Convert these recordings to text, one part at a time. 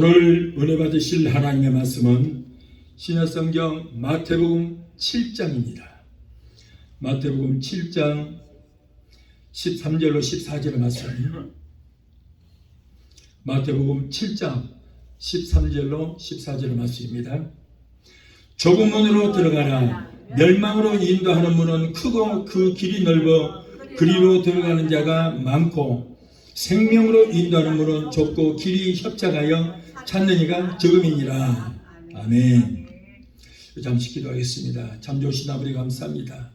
오늘 은혜 받으실 하나님의 말씀은 신약성경 마태복음 7장입니다. 마태복음 7장 13절로 14절의 말씀입니다. 마태복음 7장 13절로 14절의 말씀입니다. 좁은 문으로 들어가라. 멸망으로 인도하는 문은 크고 그 길이 넓어 그리로 들어가는 자가 많고 생명으로 인도하는 문은 좁고 길이 협착하여 찾는 이가 적음이니라. 아멘. 잠시 기도하겠습니다. 참 좋으신 아버지 감사합니다.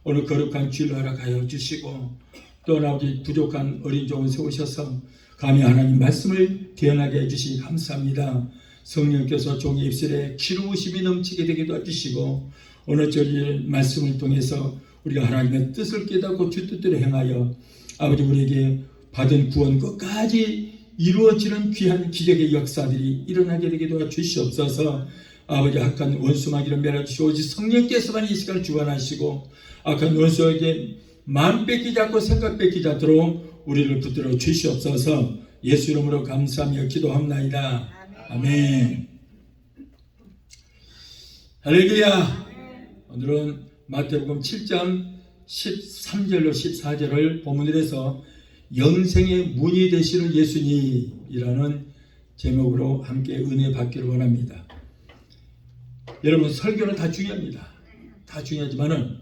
오늘 거룩한 주일로 허락하여 주시고 또 아버지 부족한 어린 종을 세우셔서 감히 하나님 말씀을 대언하게 해주시니 감사합니다. 성령께서 종의 입술에 기름부심이 넘치게 되게 도와주시고 오늘 저희 말씀을 통해서 우리가 하나님의 뜻을 깨닫고 주 뜻대로 행하여 아버지 우리에게 받은 구원 끝까지 이루어지는 귀한 기적의 역사들이 일어나게 되게 도와주시옵소서. 아버지 악한 원수마귀를 멸하시고 오직 성령께서만 이 시간을 주관하시고 악한 원수에게 마음 뺏기지 않고 생각 뺏기지 않도록 우리를 붙들어 주시옵소서. 예수 이름으로 감사하며 기도합나이다. 아멘. 할렐루야. 오늘은 마태복음 7장 13절로 14절을 본문으로 해서 영생의 문이 되시는 예수님이라는 제목으로 함께 은혜 받기를 원합니다. 여러분 설교는 다 중요합니다. 다 중요하지만은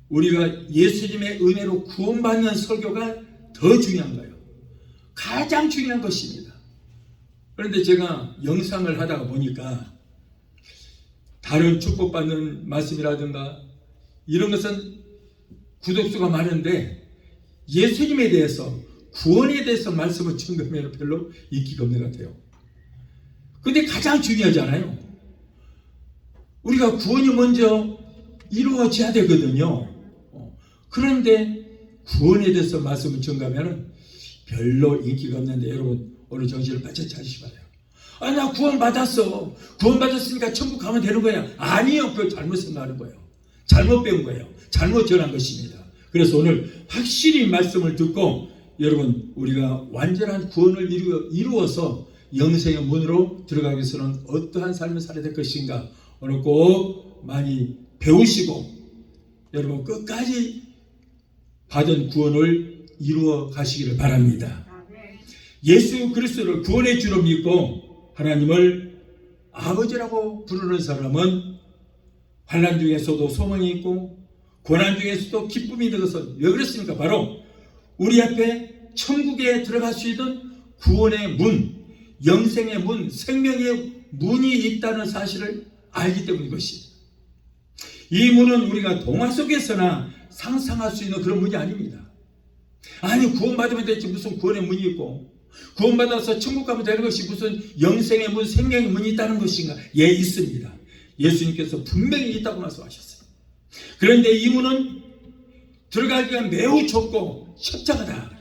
우리가 예수님의 은혜로 구원받는 설교가 더 중요한 거예요. 가장 중요한 것입니다. 그런데 제가 영상을 하다가 보니까 다른 축복받는 말씀이라든가 이런 것은 구독수가 많은데 예수님에 대해서 구원에 대해서 말씀을 증거하면 별로 인기가 없는 것 같아요. 근데 가장 중요하잖아요. 우리가 구원이 먼저 이루어져야 되거든요. 그런데 구원에 대해서 말씀을 증거하면 별로 인기가 없는데 여러분 오늘 정신을 바짝 차리시기 바라요. 아, 나 구원 받았어. 구원 받았으니까 천국 가면 되는 거야. 아니요. 그걸 잘못 생각하는 거예요. 잘못 배운 거예요. 잘못 전한 것입니다. 그래서 오늘 확실히 말씀을 듣고 여러분 우리가 완전한 구원을 이루어서 영생의 문으로 들어가기 위해서는 어떠한 삶을 살아야 될 것인가 오늘 꼭 많이 배우시고 여러분 끝까지 받은 구원을 이루어 가시기를 바랍니다. 예수 그리스도를 구원의 주로 믿고 하나님을 아버지라고 부르는 사람은 환난 중에서도 소망이 있고 고난 중에서도 기쁨이 있는 것은 왜 그렇습니까? 바로 우리 앞에 천국에 들어갈 수 있는 구원의 문, 영생의 문, 생명의 문이 있다는 사실을 알기 때문인 것입니다. 이 문은 우리가 동화 속에서나 상상할 수 있는 그런 문이 아닙니다. 아니 구원받으면 되지 무슨 구원의 문이 있고 구원받아서 천국 가면 되는 것이 무슨 영생의 문, 생명의 문이 있다는 것인가? 예, 있습니다. 예수님께서 분명히 있다고 말씀하셨어요. 그런데 이 문은 들어가기가 매우 좁고 협착하다.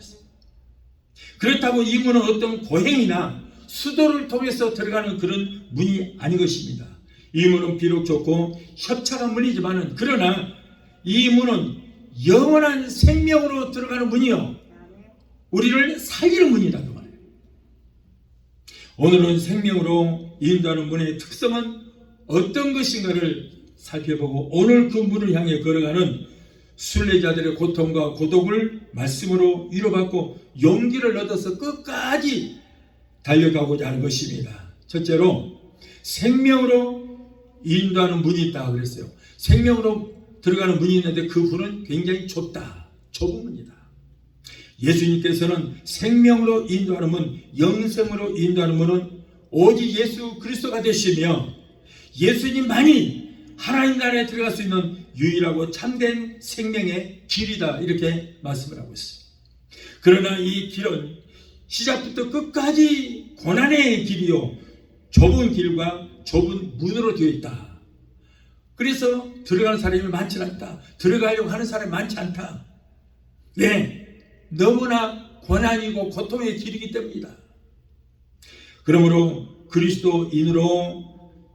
그렇다고 이 문은 어떤 고행이나 수도를 통해서 들어가는 그런 문이 아닌 것입니다. 이 문은 비록 좁고 협착한 문이지만 그러나 이 문은 영원한 생명으로 들어가는 문이요 우리를 살리는 문이다 그 말이에요. 오늘은 생명으로 인도하는 문의 특성은 어떤 것인가를 살펴보고 오늘 그 문을 향해 걸어가는 순례자들의 고통과 고독을 말씀으로 위로받고 용기를 얻어서 끝까지 달려가고자 하는 것입니다. 첫째로 생명으로 인도하는 문이 있다 그랬어요. 생명으로 들어가는 문이 있는데 그 문은 굉장히 좁다. 좁은 문이다. 예수님께서는 생명으로 인도하는 문, 영생으로 인도하는 문은 오직 예수 그리스도가 되시며 예수님만이 하나님 나라에 들어갈 수 있는 유일하고 참된 생명의 길이다 이렇게 말씀을 하고 있습니다. 그러나 이 길은 시작부터 끝까지 고난의 길이요 좁은 길과 좁은 문으로 되어 있다. 그래서 들어가는 사람이 많지 않다. 들어가려고 하는 사람이 많지 않다. 네, 너무나 고난이고 고통의 길이기 때문이다. 그러므로 그리스도인으로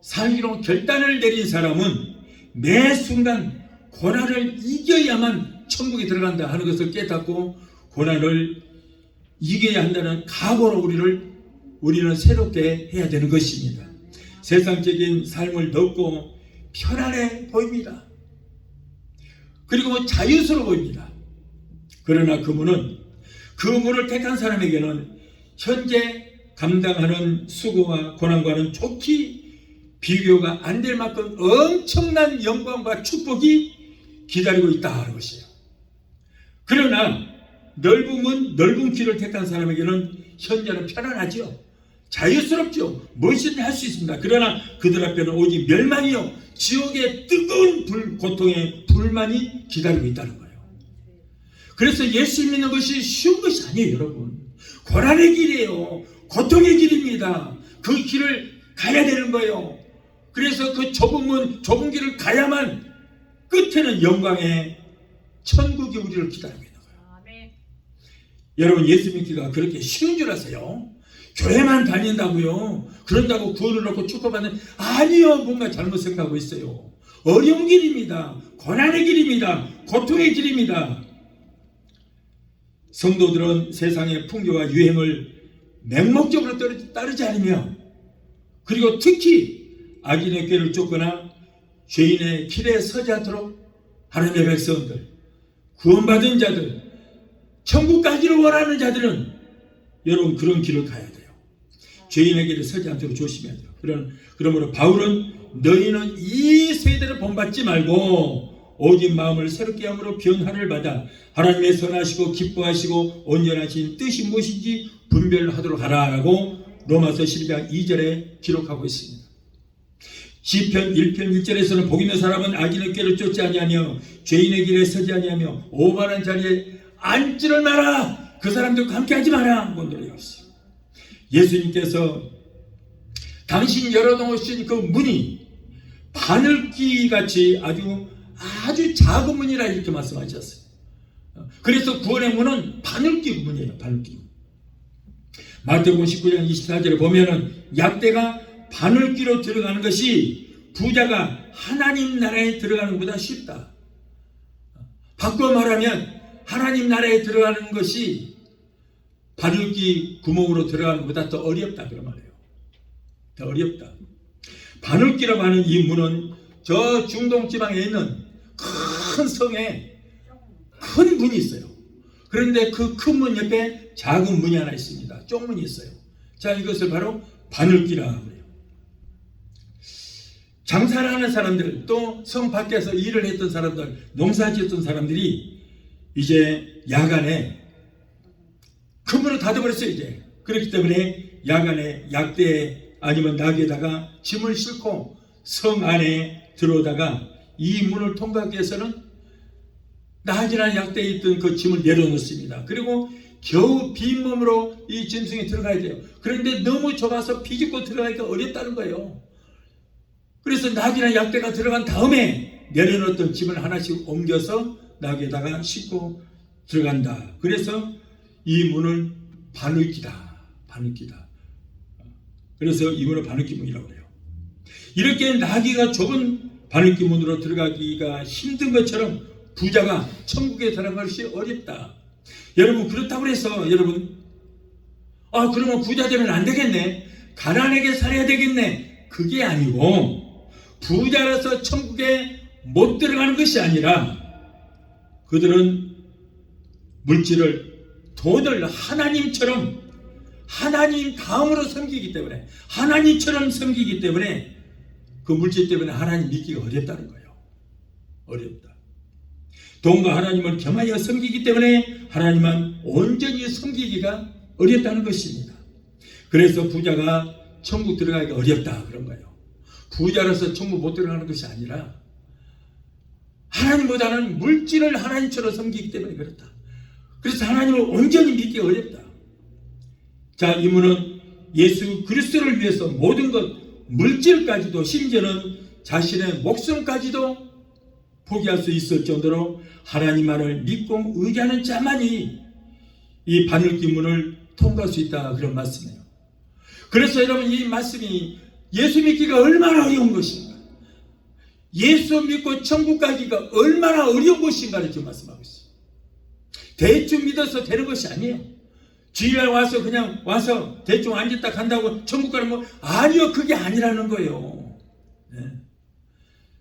살기로 결단을 내린 사람은 매 순간 고난을 이겨야만 천국에 들어간다 하는 것을 깨닫고 고난을 이겨야 한다는 각오로 우리를 우리는 새롭게 해야 되는 것입니다. 세상적인 삶을 덮고 편안해 보입니다. 그리고 자유스러워 보입니다. 그러나 그 문을 택한 사람에게는 현재 감당하는 수고와 고난과는 좋게 비교가 안 될 만큼 엄청난 영광과 축복이 기다리고 있다는 것이에요. 그러나 넓은 길을 택한 사람에게는 현재는 편안하죠. 자유스럽죠. 무엇이든 할 수 있습니다. 그러나 그들 앞에는 오직 멸망이요, 지옥의 뜨거운 고통의 불만이 기다리고 있다는 거예요. 그래서 예수 믿는 것이 쉬운 것이 아니에요, 여러분. 고난의 길이에요. 고통의 길입니다. 그 길을 가야 되는 거예요. 그래서 그 좁은 길을 가야만 끝에는 영광의 천국이 우리를 기다리고 있는 거예요. 아멘. 여러분, 예수 믿기가 그렇게 쉬운 줄 아세요? 교회만 다닌다고요? 그런다고 구원을 얻고 축복받는, 아니요, 뭔가 잘못 생각하고 있어요. 어려운 길입니다. 고난의 길입니다. 고통의 길입니다. 성도들은 세상의 풍조와 유행을 맹목적으로 따르지 않으며, 그리고 특히 악인의 꾀를 쫓거나 죄인의 길에 서지 않도록 하나님의 백성들, 구원받은 자들, 천국 가기를 원하는 자들은 여러분 그런 길을 가야 돼요. 죄인의 길에 서지 않도록 조심해야 돼요. 그러므로 바울은 너희는 이 세대를 본받지 말고 오직 마음을 새롭게 함으로 변화를 받아 하나님의 선하시고 기뻐하시고 온전하신 뜻이 무엇인지 분별하도록 하라라고 로마서 12장 2절에 기록하고 있습니다. 시편 1편 1절에서는 복 있는 사람은 악인의 꾀를 쫓지 아니하며 죄인의 길에 서지 아니하며 오만한 자리에 앉지를 마라. 그 사람들과 함께하지 마라. 뭔들이 있어요. 예수님께서 당신 열어놓으신 그 문이 바늘귀같이 아주 작은 문이라 이렇게 말씀하셨어요. 그래서 구원의 문은 바늘귀 문이에요. 바늘귀 문. 마태복음 19장 24절에 보면은 약대가 바늘귀로 들어가는 것이 부자가 하나님 나라에 들어가는 것보다 쉽다. 바꿔 말하면 하나님 나라에 들어가는 것이 바늘귀 구멍으로 들어가는 것보다 더 어렵다 그런 말이에요. 더 어렵다. 바늘귀라고 하는 이 문은 저 중동 지방에 있는 큰 성에 큰 문이 있어요. 그런데 그 큰 문 옆에 작은 문이 하나 있습니다. 쪽문이 있어요. 자, 이것을 바로 바늘귀라고 해요. 장사를 하는 사람들, 또 성 밖에서 일을 했던 사람들, 농사 지었던 사람들이 이제 야간에 큰 문을 닫아버렸어요. 이제 그렇기 때문에 야간에 약대에 아니면 나귀에다가 짐을 싣고 성 안에 들어오다가 이 문을 통과하기 위해서는 나귀나 약대에 있던 그 짐을 내려놓습니다. 그리고 겨우 빈몸으로 이 짐승에 들어가야 돼요. 그런데 너무 좁아서 비집고 들어가기가 어렵다는 거예요. 그래서 나귀나 약대가 들어간 다음에 내려놓았던 짐을 하나씩 옮겨서 나귀에다가 싣고 들어간다. 그래서 이 문을 바늘귀다. 그래서 이 문을 바늘귀 문이라고 해요. 이렇게 나귀가 좁은 바늘귀 문으로 들어가기가 힘든 것처럼 부자가 천국에 들어가는 것이 어렵다. 여러분, 그렇다고 해서 여러분, 그러면 부자 되면 안 되겠네, 가난하게 살아야 되겠네, 그게 아니고, 부자라서 천국에 못 들어가는 것이 아니라 그들은 돈을 하나님처럼, 하나님 다음으로 섬기기 때문에, 하나님처럼 섬기기 때문에 그 물질 때문에 하나님 믿기가 어렵다는 거예요. 어렵다. 돈과 하나님을 겸하여 섬기기 때문에 하나님만 온전히 섬기기가 어렵다는 것입니다. 그래서 부자가 천국 들어가기가 어렵다 그런 거예요. 부자라서 천국 못 들어가는 것이 아니라 하나님보다는 물질을 하나님처럼 섬기기 때문에 그렇다. 그래서 하나님을 온전히 믿기 어렵다. 자, 이 문은 예수 그리스도를 위해서 모든 것, 물질까지도, 심지어는 자신의 목숨까지도 포기할 수 있을 정도로 하나님만을 믿고 의지하는 자만이 이 바늘귀 문을 통과할 수 있다 그런 말씀이에요. 그래서 여러분, 이 말씀이 예수 믿기가 얼마나 어려운 것인가, 예수 믿고 천국 가기가 얼마나 어려운 것인가를 지금 말씀하고 있어요. 대충 믿어서 되는 것이 아니에요. 주일날 와서 그냥 와서 대충 앉았다 간다고 천국 가는 거 아니요. 그게 아니라는 거예요. 네.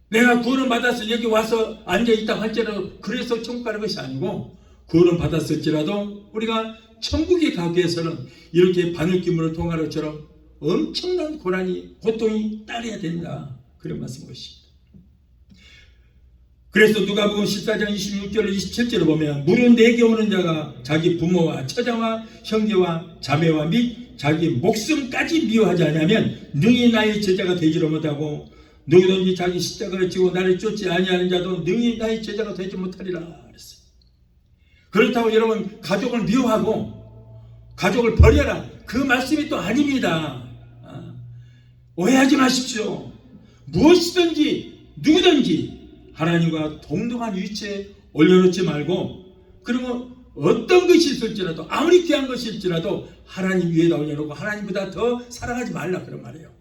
내가 구원을 받아서 여기 와서 앉아있다 할지라도 그래서 천국 가는 것이 아니고, 구원을 받았을지라도 우리가 천국에 가기 위해서는 이렇게 바늘기물을 통하는 것처럼 엄청난 고통이 따라야 된다, 그런 말씀인 것입니다. 그래서 누가복음 14장 26절 27절을 보면 무릇 내게 오는 자가 자기 부모와 처자와 형제와 자매와 및 자기 목숨까지 미워하지 않으면 능히 나의 제자가 되지를 못하고, 누구든지 자기 십자가를 지고 나를 쫓지 아니하는 자도 능히 나의 제자가 되지 못하리라 그랬어요. 그렇다고 여러분 가족을 미워하고 가족을 버려라, 그 말씀이 또 아닙니다. 오해하지 마십시오. 무엇이든지 누구든지 하나님과 동등한 위치에 올려놓지 말고, 그리고 어떤 것이 있을지라도 아무리 귀한 것일지라도 하나님 위에다 올려놓고 하나님보다 더 사랑하지 말라, 그런 말이에요.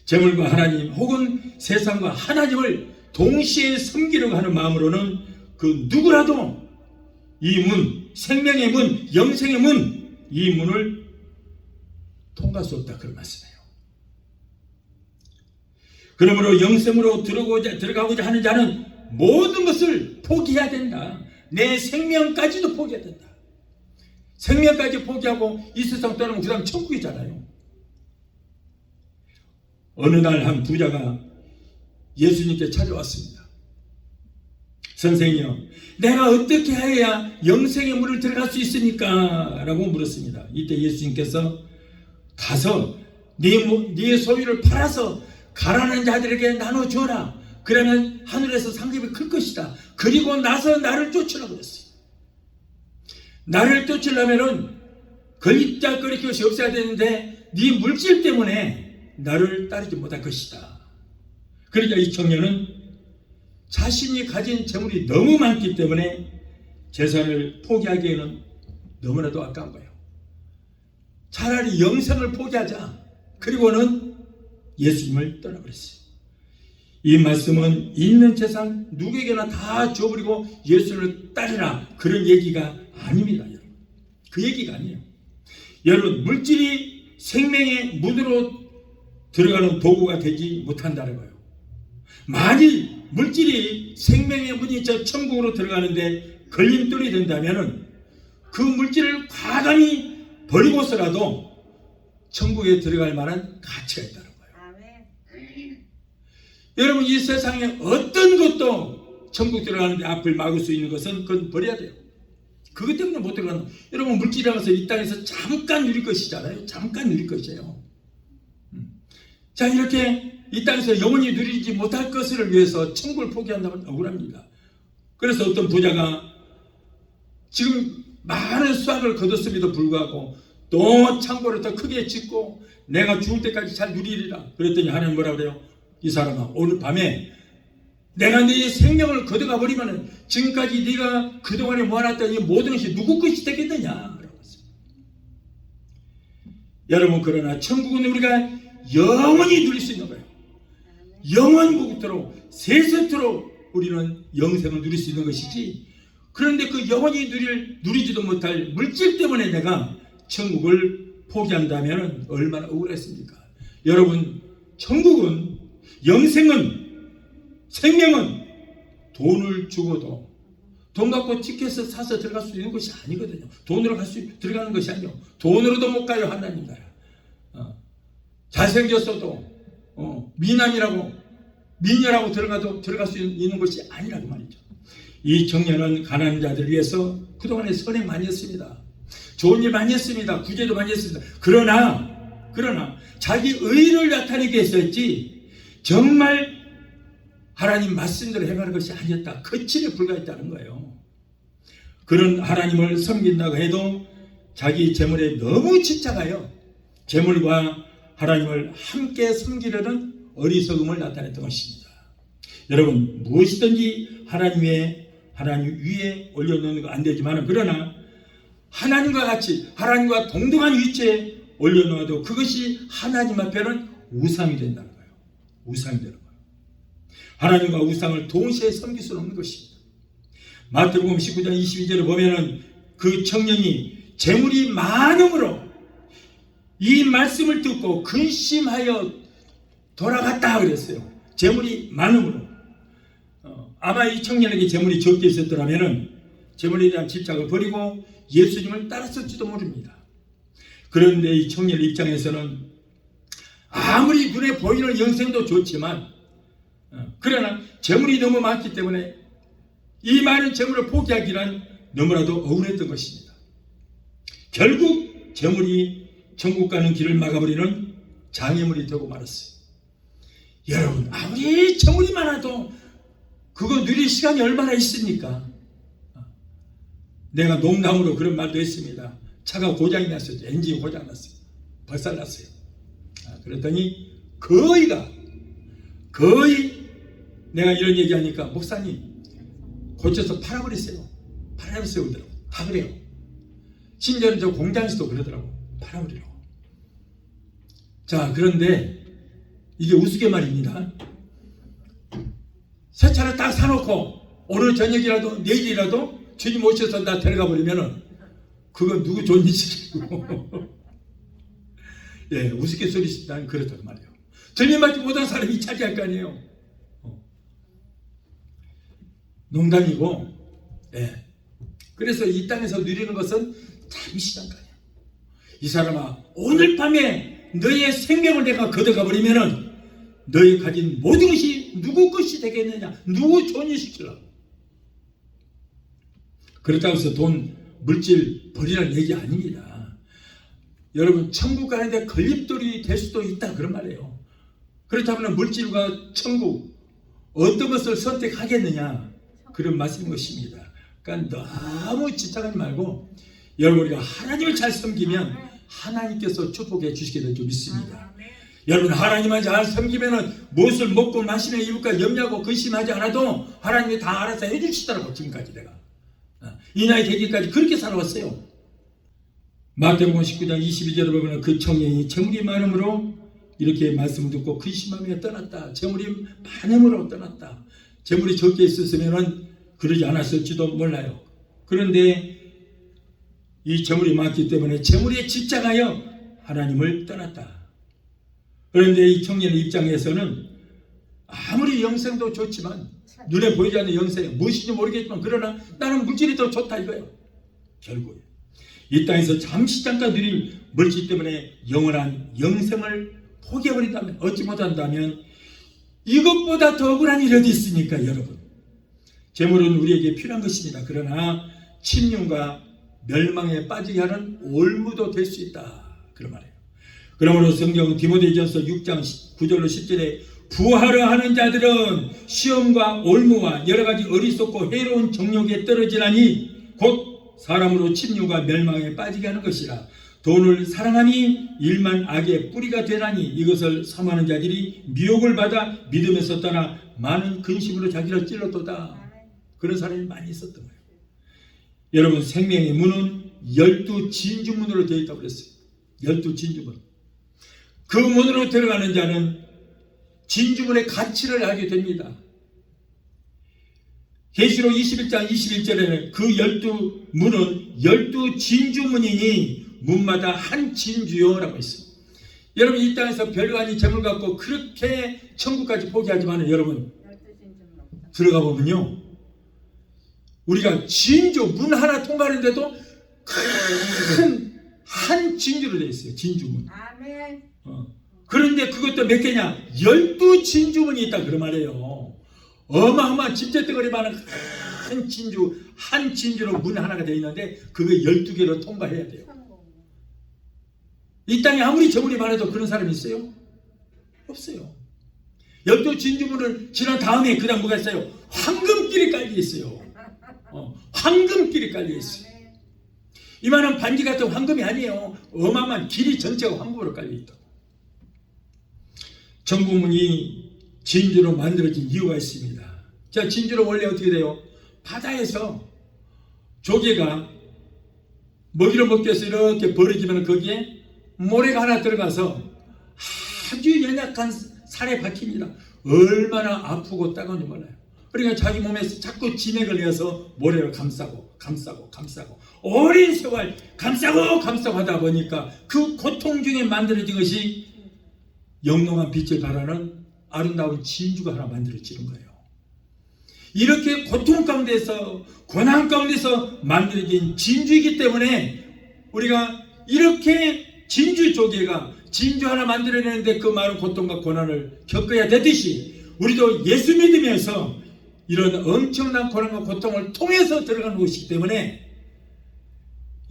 재물과 하나님 혹은 세상과 하나님을 동시에 섬기려고 하는 마음으로는 그 누구라도 이 문, 생명의 문, 영생의 문, 이 문을 통과할 수 없다, 그런 말씀이에요. 그러므로 영생으로 들어가고자 하는 자는 모든 것을 포기해야 된다. 내 생명까지도 포기해야 된다. 생명까지 포기하고 이 세상 떠나면 그 다음 천국이잖아요. 어느 날 한 부자가 예수님께 찾아왔습니다. 선생이요, 내가 어떻게 해야 영생의 문을 들어갈 수 있습니까? 라고 물었습니다. 이때 예수님께서 가서 네 소유를 팔아서 가난한 자들에게 나눠주어라. 그러면 하늘에서 상급이 클 것이다. 그리고 나서 나를 쫓으라고 그랬어요. 나를 쫓으려면은 걸림돌거릴 것이 없어야 되는데 네 물질 때문에 나를 따르지 못할 것이다. 그러니까 이 청년은 자신이 가진 재물이 너무 많기 때문에 재산을 포기하기에는 너무나도 아까운 거예요. 차라리 영생을 포기하자. 그리고는 예수님을 떠나버렸어요. 이 말씀은 있는 재산 누구에게나 다 줘버리고 예수를 따르라, 그런 얘기가 아닙니다. 여러분. 그 얘기가 아니에요. 여러분, 물질이 생명의 문으로 들어가는 도구가 되지 못한다는 거예요. 만일 물질이 생명의 문이 저 천국으로 들어가는데 걸림돌이 된다면 그 물질을 과감히 버리고서라도 천국에 들어갈 만한 가치가 있다는 거예요. 여러분, 이 세상에 어떤 것도 천국 들어가는데 앞을 막을 수 있는 것은 그건 버려야 돼요. 그것 때문에 못 들어가는 거예요. 여러분, 물질이라는 것은 이 땅에서 잠깐 누릴 것이잖아요. 잠깐 누릴 것이에요. 자, 이렇게 이 땅에서 영원히 누리지 못할 것을 위해서 천국을 포기한다면 억울합니다. 그래서 어떤 부자가 지금 많은 수확을 거뒀음에도 불구하고 또 창고를 더 크게 짓고 내가 죽을 때까지 잘 누리리라 그랬더니 하나님 뭐라 그래요? 이 사람아, 오늘 밤에 내가 네 생명을 거둬가 버리면 지금까지 네가 그동안에 모아놨던 이 모든 것이 누구 것이 되겠느냐. 여러분, 그러나 천국은 우리가 영원히 누릴 수 있는 거예요. 영원국토록 세세토록 우리는 영생을 누릴 수 있는 것이지, 그런데 그 영원히 누리지도 못할 물질 때문에 내가 천국을 포기한다면 얼마나 억울했습니까? 여러분, 천국은, 영생은, 생명은 돈을 주고도, 돈 갖고 티켓을 사서 들어갈 수 있는 것이 아니거든요. 돈으로 들어가는 것이 아니요. 돈으로도 못 가요, 하나님 나라. 잘생겼어도 미남이라고 미녀라고 들어갈 수 있는 것이 아니라고 말이죠. 이 청년은 가난한 자들을 위해서 그동안에 선행 많이 했습니다. 좋은 일 많이 했습니다. 구제도 많이 했습니다. 그러나 자기 의를 나타내기 위해서였지 정말 하나님 말씀대로 행하는 것이 아니었다. 거칠에 불과했다는 거예요. 그런 하나님을 섬긴다고 해도 자기 재물에 너무 집착하여 재물과 하나님을 함께 섬기려는 어리석음을 나타냈던 것입니다. 여러분, 무엇이든지 하나님 위에 올려놓는 거 안 되지만, 그러나 하나님과 같이 하나님과 동등한 위치에 올려놓아도 그것이 하나님 앞에는 우상이 된다는 거예요. 우상이 되는 거예요. 하나님과 우상을 동시에 섬길 수는 없는 것입니다. 마태복음 19장 22절을 보면은 그 청년이 재물이 많음으로 이 말씀을 듣고 근심하여 돌아갔다 그랬어요. 재물이 많음으로. 아마 이 청년에게 재물이 적게 있었더라면은 재물에 대한 집착을 버리고 예수님을 따랐을지도 모릅니다. 그런데 이 청년 입장에서는 아무리 눈에 보이는 영생도 좋지만 그러나 재물이 너무 많기 때문에 이 많은 재물을 포기하기란 너무나도 억울했던 것입니다. 결국 재물이 천국 가는 길을 막아버리는 장애물이 되고 말았어요. 여러분, 아무리 재물이 많아도 그거 누릴 시간이 얼마나 있습니까? 내가 농담으로 그런 말도 했습니다. 차가 고장이 났어요. 엔진이 고장 났어요. 박살 났어요. 그랬더니 거의 내가 이런 얘기하니까 목사님 고쳐서 팔아버리세요. 팔아버리세요 그러더라고. 다 그래요. 심지어는 저 공장에서도 그러더라고. 팔아버리라고. 자, 그런데 이게 우스갯말입니다. 새 차를 딱 사놓고 오늘 저녁이라도 내일이라도 주님 오셔서 나 데려가 버리면은 그건 누구 좋은 짓이고 예, 우스갯소리 난 그렇단 말이에요. 주님 맞지 못한 사람이 차지할 거 아니에요. 농담이고, 예. 그래서 이 땅에서 누리는 것은 잠시 잠깐이에요. 이 사람아, 오늘 밤에 너의 생명을 내가 걷어가 버리면은 너희 가진 모든 것이 누구 것이 되겠느냐? 누구 존중시키려고? 그렇다고 해서 돈, 물질 버리라는 얘기 아닙니다. 여러분, 천국 가는데 걸림돌이 될 수도 있다 그런 말이에요. 그렇다면 물질과 천국 어떤 것을 선택하겠느냐 그런 말씀인 것입니다. 그러니까 너무 집착하지 말고 여러분, 우리가 하나님을 잘 섬기면 하나님께서 축복해 주시게 될 줄 믿습니다. 여러분, 하나님만 잘 섬기면은 무엇을 먹고 마시며 입을까 염려하고 근심하지 않아도 하나님이 다 알아서 해주시더라고. 지금까지 내가 이 나이 되기까지 그렇게 살아왔어요. 마태복음 19장 22절에 보면 그 청년이 재물이 많음으로 이렇게 말씀을 듣고 근심하며 떠났다. 재물이 많음으로 떠났다. 재물이 적게 있었으면 그러지 않았을지도 몰라요. 그런데 이 재물이 많기 때문에 재물에 집착하여 하나님을 떠났다. 그런데 이 청년의 입장에서는 아무리 영생도 좋지만 눈에 보이지 않는 영생 무엇인지 모르겠지만 그러나 나는 물질이 더 좋다 이거예요. 결국에 이 땅에서 잠시 잠깐 누릴 물질 때문에 영원한 영생을 포기해버린다면 얻지 못한다면 이것보다 더 억울한 일이 어디 있습니까 여러분. 재물은 우리에게 필요한 것입니다. 그러나 침륜과 멸망에 빠지게 하는 올무도 될 수 있다 그런 말이에요. 그러므로 성경은 디모데전서 6장 9절로 10절에 부하려 하는 자들은 시험과 올무와 여러가지 어리석고 해로운 정욕에 떨어지나니 곧 사람으로 침륜과 멸망에 빠지게 하는 것이라. 돈을 사랑하니 일만 악의 뿌리가 되나니 이것을 삼하는 자들이 미혹을 받아 믿음에서 떠나 많은 근심으로 자기를 찔렀도다. 그런 사람이 많이 있었던 거예요. 여러분, 생명의 문은 12진주문으로 되어 있다고 그랬어요. 12진주문. 그 문으로 들어가는 자는 진주문의 가치를 알게 됩니다. 계시록 21장 21절에는 그 12문은 12진주문이니 문마다 한 진주요라고 있습니다. 여러분, 이 땅에서 별관이 재물 갖고 그렇게 천국까지 포기하지만 여러분 들어가 보면요, 우리가 진주 문 하나 통과하는데도 큰 한 진주로 되어 있어요. 진주문. 아멘. 그런데 그것도 몇 개냐? 12진주문이 있다 그런 말이에요. 어마어마한 집재덩어리만한 큰 진주, 한 진주로 문 하나가 되어 있는데 그거 12개로 통과해야 돼요. 이 땅에 아무리 재물이 많아도 그런 사람이 있어요? 없어요. 12진주문을 지난 다음에 그 다음 뭐가 있어요? 황금길이 깔려 있어요. 황금길이 깔려 있어요. 이만한 반지 같은 황금이 아니에요. 어마어마한 길이 전체가 황금으로 깔려 있다. 천국문이 진주로 만들어진 이유가 있습니다. 자, 진주로 원래 어떻게 돼요? 바다에서 조개가 먹이를 먹기 위해서 이렇게 벌어지면 거기에 모래가 하나 들어가서 아주 연약한 살에 박힙니다. 얼마나 아프고 따가운지 몰라요. 그러니까 자기 몸에서 자꾸 진에 걸려서 모래를 감싸고 오랜 세월 감싸고 하다 보니까 그 고통 중에 만들어진 것이 영롱한 빛을 발하는 아름다운 진주가 하나 만들어지는 거예요. 이렇게 고통 가운데서 고난 가운데서 만들어진 진주이기 때문에 우리가 이렇게 진주 조개가 진주 하나 만들어내는데 그 많은 고통과 고난을 겪어야 되듯이 우리도 예수 믿으면서 이런 엄청난 고난과 고통을 통해서 들어가는 것이기 때문에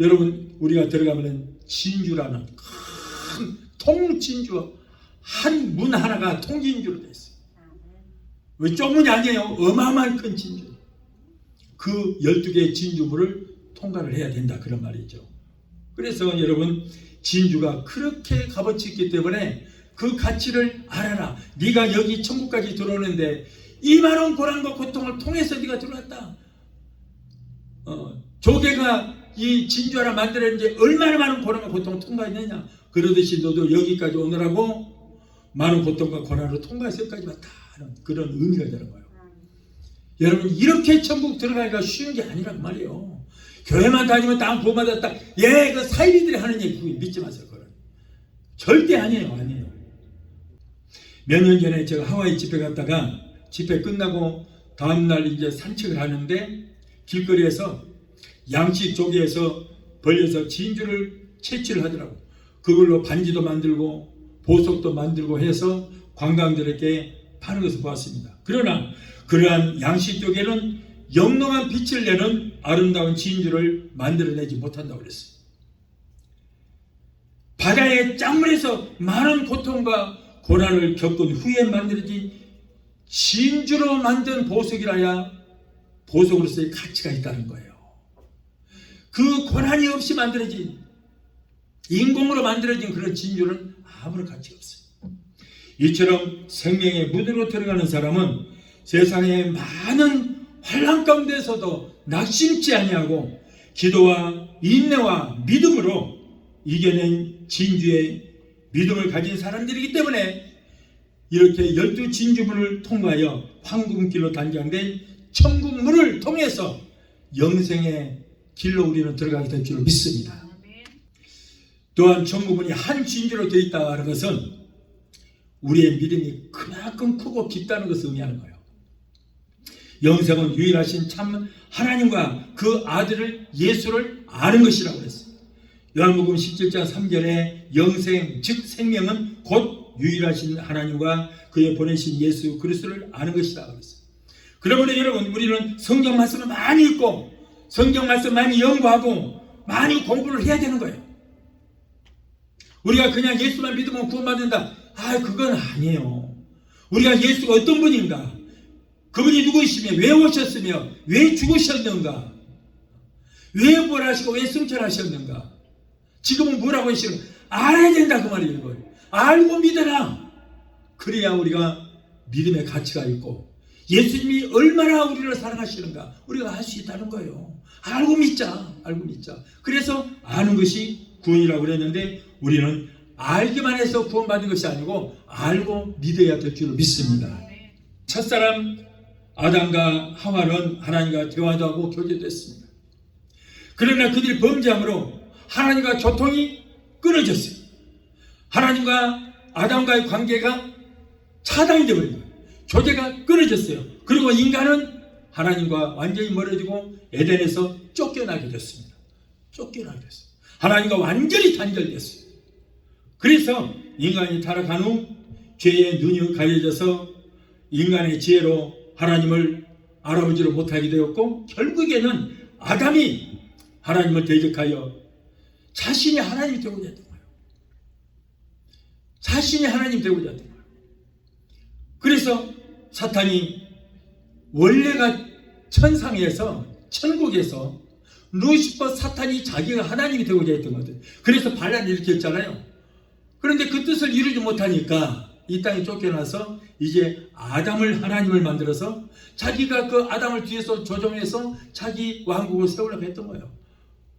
여러분, 우리가 들어가면 진주라는 큰 통진주 한 문 하나가 통진주로 되어 있어요. 왜 좁문이 아니에요. 어마어마한 큰 진주. 그 12개의 진주물을 통과를 해야 된다, 그런 말이죠. 그래서 여러분, 진주가 그렇게 값어치 있기 때문에 그 가치를 알아라. 네가 여기 천국까지 들어오는데 이 많은 고난과 고통을 통해서 네가 들어왔다. 조개가 이 진주 하나 만들었는데 얼마나 많은 고난과 고통을 통과했느냐. 그러듯이 너도 여기까지 오느라고 많은 고통과 고난을 통과해서 여기까지 왔다는 그런 의미가 되는 거예요. 여러분, 이렇게 천국 들어가기가 쉬운 게 아니란 말이에요. 교회만 다니면 다 구원받았다. 예, 그 사이비들이 하는 얘기 그거 믿지 마세요. 그건 절대 아니에요. 몇 년 전에 제가 하와이 집회 갔다가 집회 끝나고 다음날 이제 산책을 하는데 길거리에서 양식 조개에서 벌려서 진주를 채취를 하더라고. 그걸로 반지도 만들고 보석도 만들고 해서 관광객들에게 파는 것을 보았습니다. 그러나 그러한 양식 조개는 영롱한 빛을 내는 아름다운 진주를 만들어내지 못한다고 그랬어요. 바다의 짠물에서 많은 고통과 고난을 겪은 후에 만들어진 진주로 만든 보석이라야 보석으로서의 가치가 있다는 거예요. 그 고난이 없이 만들어진, 인공으로 만들어진 그런 진주는 아무런 가치가 없어요. 이처럼 생명의 문으로 들어가는 사람은 세상의 많은 환난 가운데서도 낙심치 아니하고 기도와 인내와 믿음으로 이겨낸 진주의 믿음을 가진 사람들이기 때문에 이렇게 12진주문을 통과하여 황금길로 단장된 천국문을 통해서 영생의 길로 우리는 들어가게 될 줄을 믿습니다. 또한 천국문이 한 진주로 되어 있다는 것은 우리의 믿음이 그만큼 크고 깊다는 것을 의미하는 거예요. 영생은 유일하신 참 하나님과 그 아들을 예수를 아는 것이라고 했어요. 요한복음 17장 3절에 영생 즉 생명은 곧 유일하신 하나님과 그의 보내신 예수 그리스도를 아는 것이라고 했어요. 그러므로 여러분, 우리는 성경 말씀을 많이 읽고 성경 말씀 많이 연구하고 많이 공부를 해야 되는 거예요. 우리가 그냥 예수만 믿으면 구원받는다. 그건 아니에요. 우리가 예수가 어떤 분인가, 그분이 누구이시며 왜 오셨으며 왜 죽으셨는가, 왜 부활하시고 왜 승천하셨는가, 지금은 뭐라고 하시는가 알아야 된다, 그 말이에요. 알고 믿어라. 그래야 우리가 믿음의 가치가 있고 예수님이 얼마나 우리를 사랑하시는가 우리가 알 수 있다는 거예요. 알고 믿자. 그래서 아는 것이 구원이라고 그랬는데 우리는 알기만 해서 구원받은 것이 아니고 알고 믿어야 될 줄을 믿습니다. 첫사람 아담과 하와는 하나님과 대화도 하고 교제도 했습니다. 그러나 그들이 범죄함으로 하나님과 교통이 끊어졌어요. 하나님과 아담과의 관계가 차단이 되어버린 거예요. 교제가 끊어졌어요. 그리고 인간은 하나님과 완전히 멀어지고 에덴에서 쫓겨나게 됐습니다. 하나님과 완전히 단절됐어요. 그래서 인간이 타락한 후 죄의 눈이 가려져서 인간의 지혜로 하나님을 알아보지를 못하게 되었고 결국에는 아담이 하나님을 대적하여 자신이 하나님이 되고자 했던 거예요. 그래서 사탄이 원래가 천상에서 천국에서 루시퍼 사탄이 자기가 하나님이 되고자 했던 거죠. 그래서 반란을 일으켰잖아요. 그런데 그 뜻을 이루지 못하니까 이 땅에 쫓겨나서 이제 아담을 하나님을 만들어서 자기가 그 아담을 뒤에서 조종해서 자기 왕국을 세우려고 했던 거예요.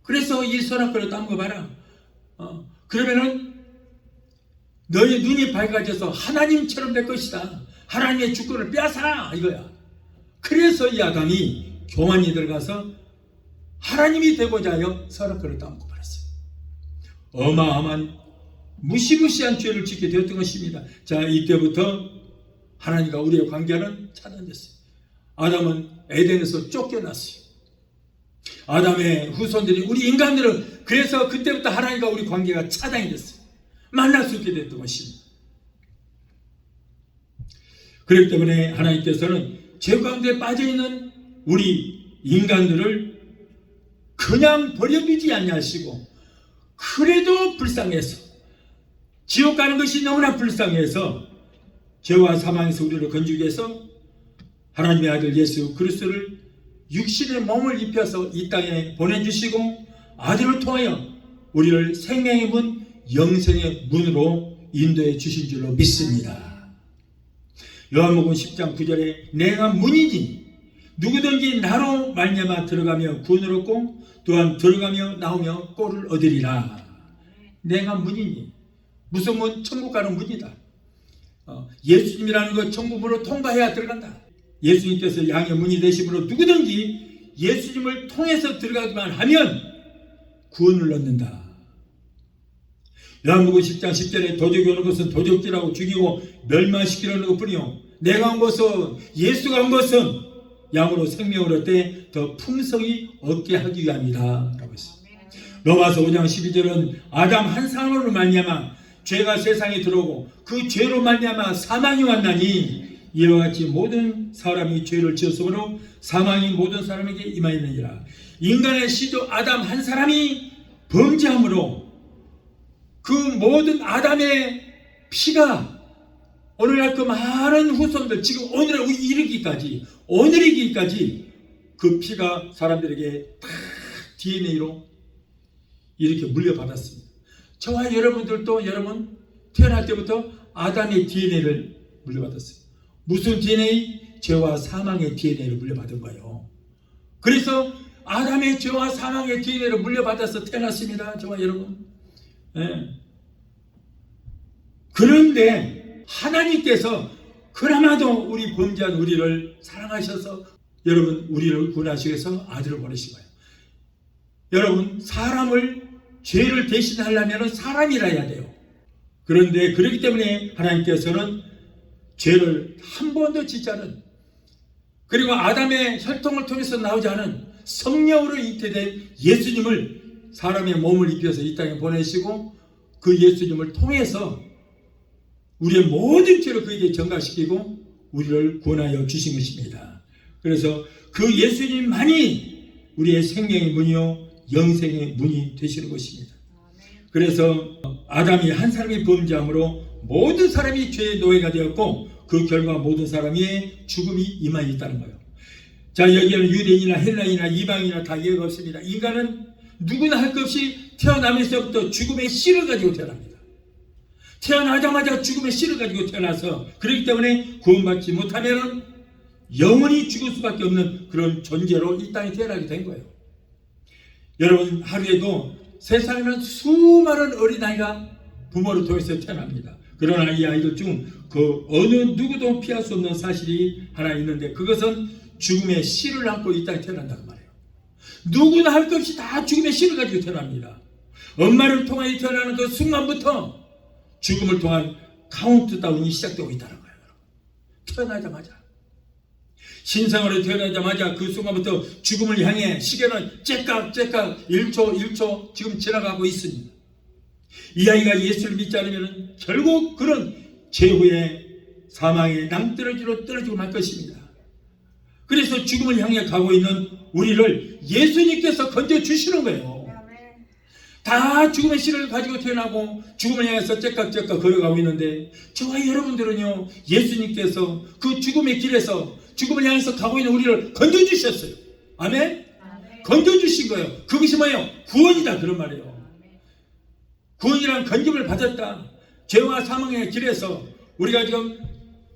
그래서 이 선악과를 따먹어 봐라. 그러면은 너의 눈이 밝아져서 하나님처럼 될 것이다. 하나님의 주권을 빼앗아라 이거야. 그래서 이 아담이 교만이 들어가서 하나님이 되고자 하여 서로를 따먹고 말았어요. 어마어마한 무시무시한 죄를 짓게 되었던 것입니다. 자, 이때부터 하나님과 우리의 관계는 차단됐어요. 아담은 에덴에서 쫓겨났어요. 아담의 후손들이, 우리 인간들은, 그래서 그때부터 하나님과 우리 관계가 차단이 됐어요. 만날 수 있게 됐던 것입니다. 그렇기 때문에 하나님께서는 죄 가운데 빠져있는 우리 인간들을 그냥 버려두지 아니하시고, 그래도 불쌍해서, 지옥 가는 것이 너무나 불쌍해서 죄와 사망에서 우리를 건지기 위해서 하나님의 아들 예수 그리스도를 육신의 몸을 입혀서 이 땅에 보내주시고, 아들을 통하여 우리를 생명의 문, 영생의 문으로 인도해 주신 줄로 믿습니다. 요한복음 10장 9절에 내가 문이니 누구든지 나로 말미암아 들어가며 구원을 얻고 또한 들어가며 나오며 꼴을 얻으리라. 내가 문이니, 무슨 문? 천국 가는 문이다. 예수님이라는 것 천국으로 통과해야 들어간다. 예수님께서 양의 문이 되심으로 누구든지 예수님을 통해서 들어가기만 하면 구원을 얻는다. 요한복음 10장 10절에 도적이 오는 것은 도적질하고 죽이고 멸망시키려는 것뿐이요 내가 온 것은, 예수가 온 것은 양으로 생명을 얻되 더 풍성히 얻게 하기 위함이다 라고 했습니다. 로마서 5장 12절은 아담 한 사람으로 말미암아 죄가 세상에 들어오고 그 죄로 말미암아 사망이 왔나니 이와 같이 모든 사람이 죄를 지었으므로 사망이 모든 사람에게 임하였느니라. 인간의 시조 아담 한 사람이 범죄함으로 그 모든 아담의 피가 오늘날 그 많은 후손들, 지금 오늘에 이르기까지 그 피가 사람들에게 다 DNA로 이렇게 물려받았습니다. 저와 여러분들도 여러분 태어날 때부터 아담의 DNA를 물려받았어요. 무슨 DNA? 죄와 사망의 DNA를 물려받은 거예요. 그래서 아담의 죄와 사망의 DNA를 물려받아서 태어났습니다. 저와 여러분. 네. 그런데 하나님께서 그나마도 우리 범죄한 우리를 사랑하셔서 여러분 우리를 구원하시기 위해서 아들을 보내신 거예요. 여러분 사람을 죄를 대신하려면 사람이라 해야 돼요. 그런데 그렇기 때문에 하나님께서는 죄를 한 번도 짓지 않은, 그리고 아담의 혈통을 통해서 나오지 않은 성령으로 잉태된 예수님을 사람의 몸을 입혀서 이 땅에 보내시고 그 예수님을 통해서 우리의 모든 죄를 그에게 전가시키고 우리를 구원하여 주신 것입니다. 그래서 그 예수님만이 우리의 생명의 문이요 영생의 문이 되시는 것입니다. 그래서 아담이 한 사람이 범죄함으로 모든 사람이 죄의 노예가 되었고 그 결과 모든 사람의 죽음이 임하여 있다는 거예요. 자, 여기에는 유대인이나 헬라인이나 이방인이나 다 예가 없습니다. 인간은 누구나 할 것 없이 태어나면서부터 죽음의 씨를 가지고 태어납니다. 태어나자마자 죽음의 씨를 가지고 태어나서 그렇기 때문에 구원받지 못하면 영원히 죽을 수밖에 없는 그런 존재로 이 땅에 태어나게 된 거예요. 여러분 하루에도 세상에는 수많은 어린아이가 부모를 통해서 태어납니다. 그러나 이 아이들 중 그 어느 누구도 피할 수 없는 사실이 하나 있는데 그것은 죽음의 씨를 안고 이 땅에 태어난다는 말이에요. 누구나 할 것 없이 다 죽음의 씨를 가지고 태어납니다. 엄마를 통하여 태어나는 그 순간부터 죽음을 통한 카운트다운이 시작되고 있다는 거예요. 태어나자마자 신생아로 태어나자마자 그 순간부터 죽음을 향해 시계는 째깍째깍 1초 지금 지나가고 있습니다. 이 아이가 예수를 믿지 않으면 결국 그런 최후의 사망의 낭떠러지로 떨어지고 말 것입니다. 그래서 죽음을 향해 가고 있는 우리를 예수님께서 건져주시는 거예요. 다 죽음의 씨를 가지고 태어나고 죽음을 향해서 째깍째깍 걸어가고 있는데 저와 여러분들은요 예수님께서 그 죽음의 길에서 죽음을 향해서 가고 있는 우리를 건져주셨어요. 아멘? 건져주신 거예요. 그것이 뭐예요? 구원이다 그런 말이에요. 구원이란 건짐을 받았다. 죄와 사망의 길에서 우리가 지금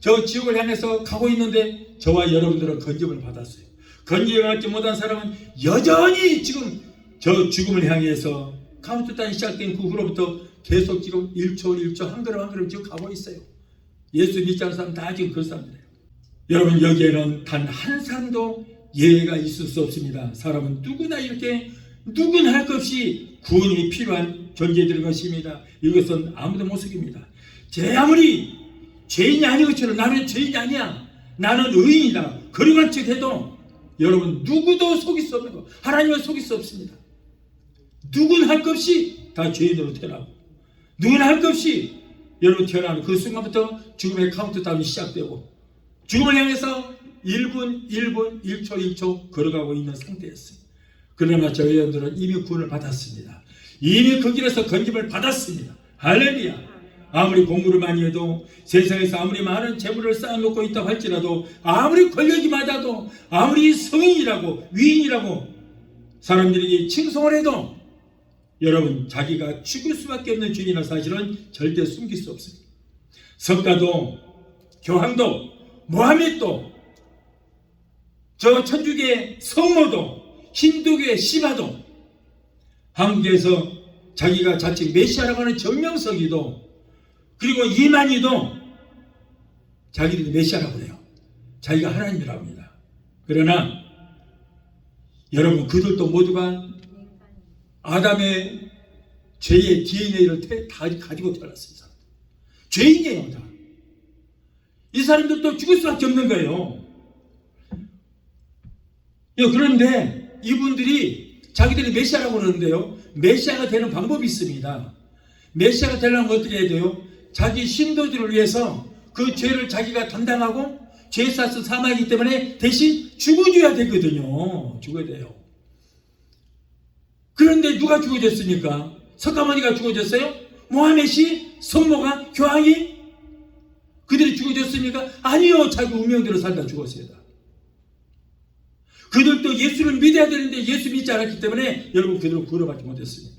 저 지옥을 향해서 가고 있는데 저와 여러분들은 건짐을 받았어요. 건짐을 받지 못한 사람은 여전히 지금 저 죽음을 향해서 카운트다운이 시작된 그 후로부터 계속 지금 1초 한 걸음 지금 가고 있어요. 예수 믿지 않는 사람 다 지금 그런 사람들이에요. 여러분, 여기에는 단 한 사람도 예외가 있을 수 없습니다. 사람은 누구나 이렇게 누구나 할 것 없이 구원이 필요한 존재들인 것입니다. 이것은 아무도 못 속입니다. 제 아무리 죄인이 아닌 것처럼 나는 죄인이 아니야, 나는 의인이다, 그러한 척 해도 여러분 누구도 속일 수 없는 거, 하나님은 속일 수 없습니다. 누구나 할 것 없이 다 죄인으로 태어나고, 누구나 할 것 없이 여러분 태어나는 그 순간부터 죽음의 카운트다운이 시작되고, 죽음을 향해서 1분, 1분, 1초, 1초 걸어가고 있는 상태였어요. 그러나 저희 여러분들은 이미 구원을 받았습니다. 이미 그 길에서 건짐을 받았습니다. 할렐루야. 아무리 공부를 많이 해도, 세상에서 아무리 많은 재물을 쌓아놓고 있다고 할지라도, 아무리 권력이 많아도, 아무리 성인이라고 위인이라고 사람들이 칭송을 해도 여러분, 자기가 죽을 수밖에 없는 죄인이라는 사실은 절대 숨길 수 없습니다. 석가도, 교황도, 모하메도, 저 천주교의 성모도, 힌두교의 시바도, 한국에서 자기가 자칭 메시아라고 하는 정명석이도, 그리고 이만희도 자기들이 메시아라고 해요. 자기가 하나님이라고 합니다. 그러나 여러분, 그들도 모두가 아담의 죄의 DNA를 다 가지고 태어났습니다. 죄인이에요, 다. 이 사람들도 죽을 수밖에 없는 거예요. 그런데 이분들이 자기들이 메시아라고 그러는데요, 메시아가 되는 방법이 있습니다. 메시아가 되려면 어떻게 해야 돼요? 자기 신도들을 위해서 그 죄를 자기가 담당하고, 죄 쌓아서 사망이기 때문에 대신 죽어줘야 되거든요. 죽어야 돼요. 그런데 누가 죽어졌습니까? 석가모니가 죽어졌어요? 모하메시, 성모가, 교황이? 그들이 죽어졌습니까? 아니요. 자기 운명대로 살다 죽었어요. 그들도 예수를 믿어야 되는데 예수 믿지 않았기 때문에 여러분, 그들은 구원받지 못했습니다.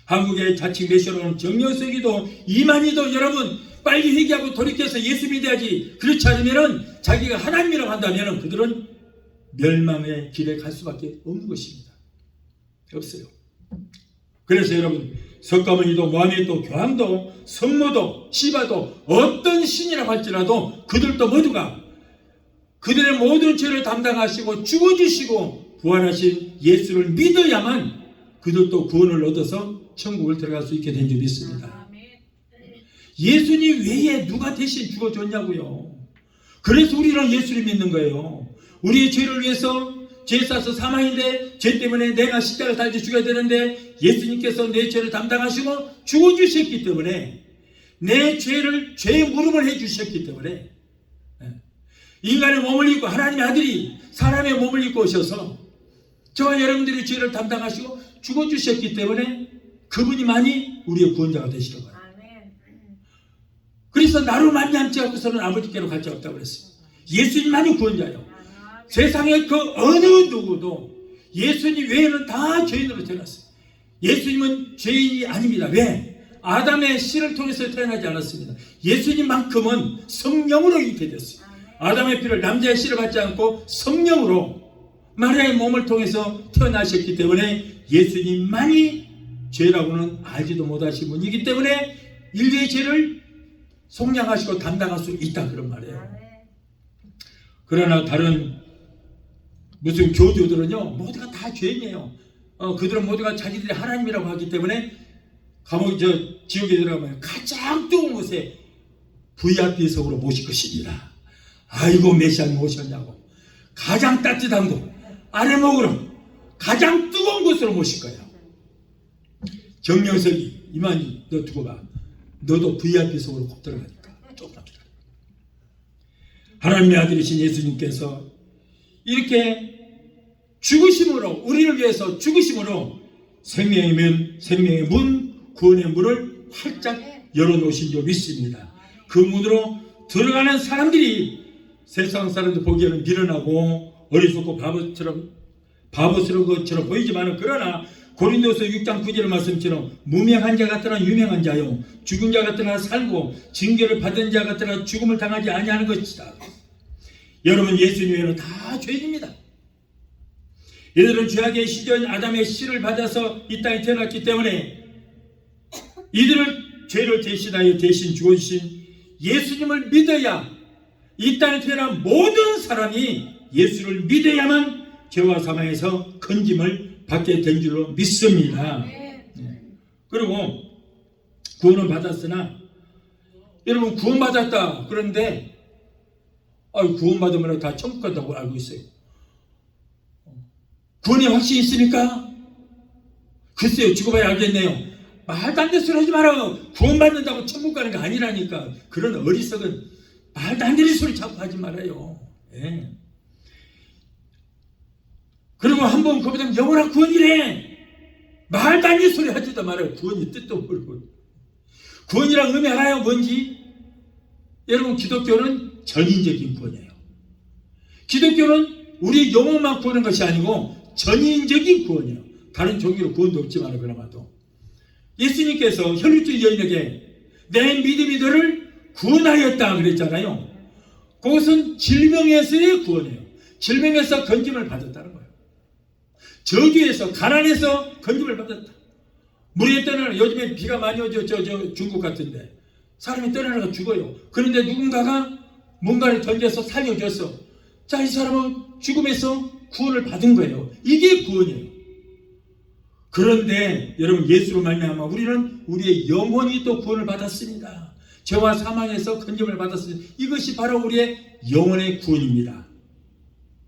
한국의 자칭 메시아로 하는 정명석이도, 이만희도 여러분 빨리 회개하고 돌이켜서 예수 믿어야지. 그렇지 않으면 자기가 하나님이라고 한다면 그들은 멸망의 길에 갈 수밖에 없는 것입니다. 없어요. 그래서 여러분, 석가모니도, 모하메도, 교황도, 성모도, 시바도, 어떤 신이라고 할지라도 그들도 모두가 그들의 모든 죄를 담당하시고 죽어주시고 부활하신 예수를 믿어야만 그들도 구원을 얻어서 천국을 들어갈 수 있게 된 줄이 있습니다. 예수님 외에 누가 대신 죽어줬냐고요. 그래서 우리는 예수를 믿는 거예요. 우리의 죄를 위해서, 죄 쌓아서 사망인데 죄 때문에 내가 십자가를 달지 죽어야 되는데 예수님께서 내 죄를 담당하시고 죽어주셨기 때문에, 내 죄를 죄의 물음을 해주셨기 때문에, 인간의 몸을 입고 하나님의 아들이 사람의 몸을 입고 오셔서 저와 여러분들의 죄를 담당하시고 죽어주셨기 때문에 그분이만이 우리의 구원자가 되시는 거예요. 그래서 나로 말미암지 않고서는 아버지께로 갈 수 없다고 그랬어요. 예수님만이 구원자예요. 세상에 그 어느 누구도 예수님 외에는 다 죄인으로 태어났어요. 예수님은 죄인이 아닙니다. 왜? 아담의 씨를 통해서 태어나지 않았습니다. 예수님만큼은 성령으로 잉태됐어요. 아담의 피를, 남자의 씨를 받지 않고 성령으로 마리아의 몸을 통해서 태어나셨기 때문에 예수님만이 죄라고는 알지도 못하신 분이기 때문에 인류의 죄를 속량하시고 담당할 수 있다, 그런 말이에요. 그러나 다른 무슨 교주들은요, 모두가 다 죄인이에요. 그들은 모두가 자기들이 하나님이라고 하기 때문에 지옥에 들어가면 가장 뜨거운 곳에 VIP석으로 모실 것입니다. 아이고, 메시아님 오셨냐고. 가장 따뜻한 곳, 아래목으로 가장 뜨거운 곳으로 모실 거예요. 정명석이, 이만희 너 두고 봐. 너도 VIP석으로 꼭 들어가니까 조금만 기다려. 하나님의 아들이신 예수님께서 이렇게 죽으심으로, 우리를 위해서 죽으심으로 생명의 문, 구원의 문을 활짝 열어놓으신 줄 믿습니다. 그 문으로 들어가는 사람들이 세상 사람들 보기에는 미련하고 어리석고 바보스러운 것처럼 보이지만, 그러나 고린도서 6장 9절 말씀처럼 무명한 자 같으나 유명한 자요, 죽은 자 같으나 살고 징계를 받은 자 같으나 죽음을 당하지 아니하는 것이다. 여러분, 예수님 외에는 다 죄인입니다. 이들은 죄악의 시전 아담의 씨를 받아서 이 땅에 태어났기 때문에 이들을 죄를 대신하여 대신 죽어주신 예수님을 믿어야 이 땅에 태어난 모든 사람이 예수를 믿어야만 죄와 사망에서 건짐을 받게 된 줄로 믿습니다. 그리고 구원을 받았으나 여러분 구원받았다 그런데 구원받으면 다 천국 간다고 알고 있어요. 구원의 확신이 있습니까? 글쎄요, 죽어봐야 알겠네요. 말도 안 되는 소리 하지 마라. 구원받는다고 천국 가는 게 아니라니까. 그런 어리석은 말도 안 되는 소리 자꾸 하지 말아요. 예. 그리고 한번 그보다 영원한 구원이래. 말도 안 되는 소리 하지도 말아요. 구원이 뜻도 모르고. 구원이란 의미 알아요? 뭔지? 여러분, 기독교는 전인적인 구원이에요. 기독교는 우리 영혼만 구하는 것이 아니고 전인적인 구원이에요. 다른 종교로 구원도 없지만 그나마도 예수님께서 혈루증 여인에게 내 믿음이 너를 구원하였다 그랬잖아요. 그것은 질병에서의 구원이에요. 질병에서 건짐을 받았다는 거예요. 저주에서 가난에서 건짐을 받았다. 물에 떠나는, 요즘에 비가 많이 오죠. 저 중국 같은데 사람이 떠나다가 죽어요. 그런데 누군가가 뭔가를 던져서 살려줬어. 자, 이 사람은 죽음에서 구원을 받은 거예요. 이게 구원이에요. 그런데 여러분, 예수로 말미암아 우리는 우리의 영혼이 또 구원을 받았습니다. 죄와 사망에서 건짐을 받았습니다. 이것이 바로 우리의 영혼의 구원입니다.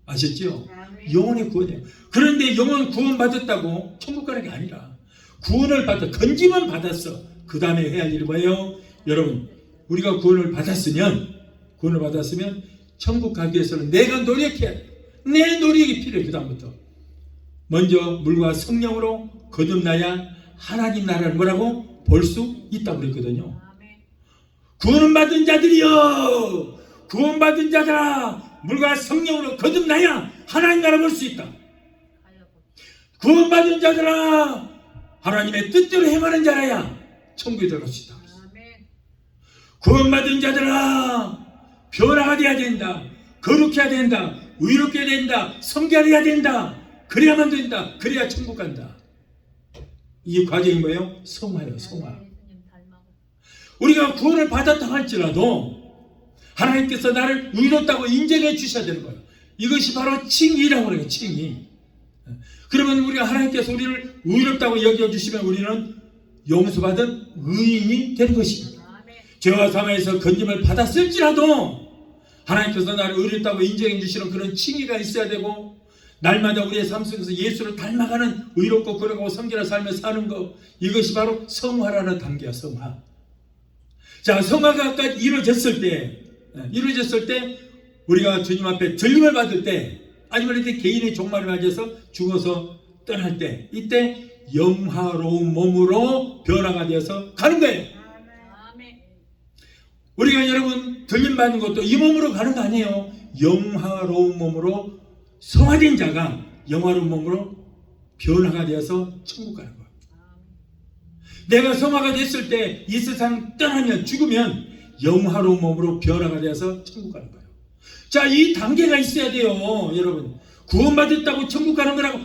아셨죠? 영혼의 구원이에요. 그런데 영혼 구원 받았다고 천국 가는 게 아니라 구원을 받아 건짐은 받았어. 그 다음에 해야 할 일이 뭐예요? 여러분, 우리가 구원을 받았으면 천국 가기 위해서는 내가 노력해야 돼. 내 노력이 필요해. 그 다음부터 먼저 물과 성령으로 거듭나야 하나님 나라를 뭐라고? 볼 수 있다고 그랬거든요. 구원 받은 자들이여, 구원받은 자들아, 물과 성령으로 거듭나야 하나님 나라 볼 수 있다. 구원받은 자들아, 하나님의 뜻대로 행하는 자라야 천국에 들어갈 수 있다. 구원받은 자들아, 변화가 돼야 된다. 거룩해야 된다. 의롭게 된다. 성결해야 된다. 그래야만 된다. 그래야 천국 간다. 이 과정이 뭐예요? 성화예요. 성화. 우리가 구원을 받았다 할지라도 하나님께서 나를 의롭다고 인정해 주셔야 되는 거예요. 이것이 바로 칭의라고 그래요. 칭의. 그러면 우리가 하나님께서 우리를 의롭다고 여겨주시면 우리는 용서받은 의인이 되는 것입니다. 죄와 사망에서 건짐을 받았을지라도 하나님께서 나를 의롭다고 인정해 주시는 그런 칭의가 있어야 되고, 날마다 우리의 삶 속에서 예수를 닮아가는 의롭고 거룩하고 성결한 삶을 사는 것, 이것이 바로 성화라는 단계야. 성화. 자, 성화가 이루어졌을 때 우리가 주님 앞에 들림을 받을 때, 아니면 이렇게 개인의 종말을 맞이해서 죽어서 떠날 때, 이때 영화로운 몸으로 변화가 되어서 가는 거예요. 우리가 여러분 들림 받는 것도 이 몸으로 가는 거 아니에요. 영화로운 몸으로 성화된 자가 영화로운 몸으로 변화가 되어서 천국 가는 거예요. 내가 성화가 됐을 때 이 세상 떠나면, 죽으면 영화로운 몸으로 변화가 되어서 천국 가는 거예요. 자, 이 단계가 있어야 돼요. 여러분, 구원받았다고 천국 가는 거라고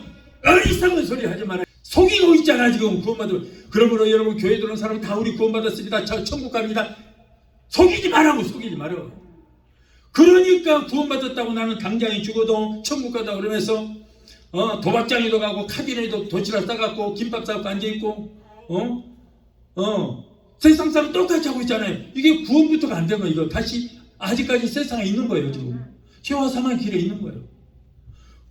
어리석은 소리 하지 말아요. 속이고 있잖아 지금. 구원받으면, 그러므로 여러분 교회 들어온 사람 다 우리 구원받았습니다, 저 천국 갑니다, 속이지 말라고. 속이지 말아요. 그러니까 구원받았다고 나는 당장에 죽어도 천국 가다 그러면서 도박장에도 가고 카디네도 도시락 싸갖고 김밥 싸갖고 앉아있고 세상 사람 똑같이 하고 있잖아요. 이게 구원부터가 안 된 거예요. 이거 다시 아직까지 세상에 있는 거예요. 지금 죄와 사망의 길에 있는 거예요.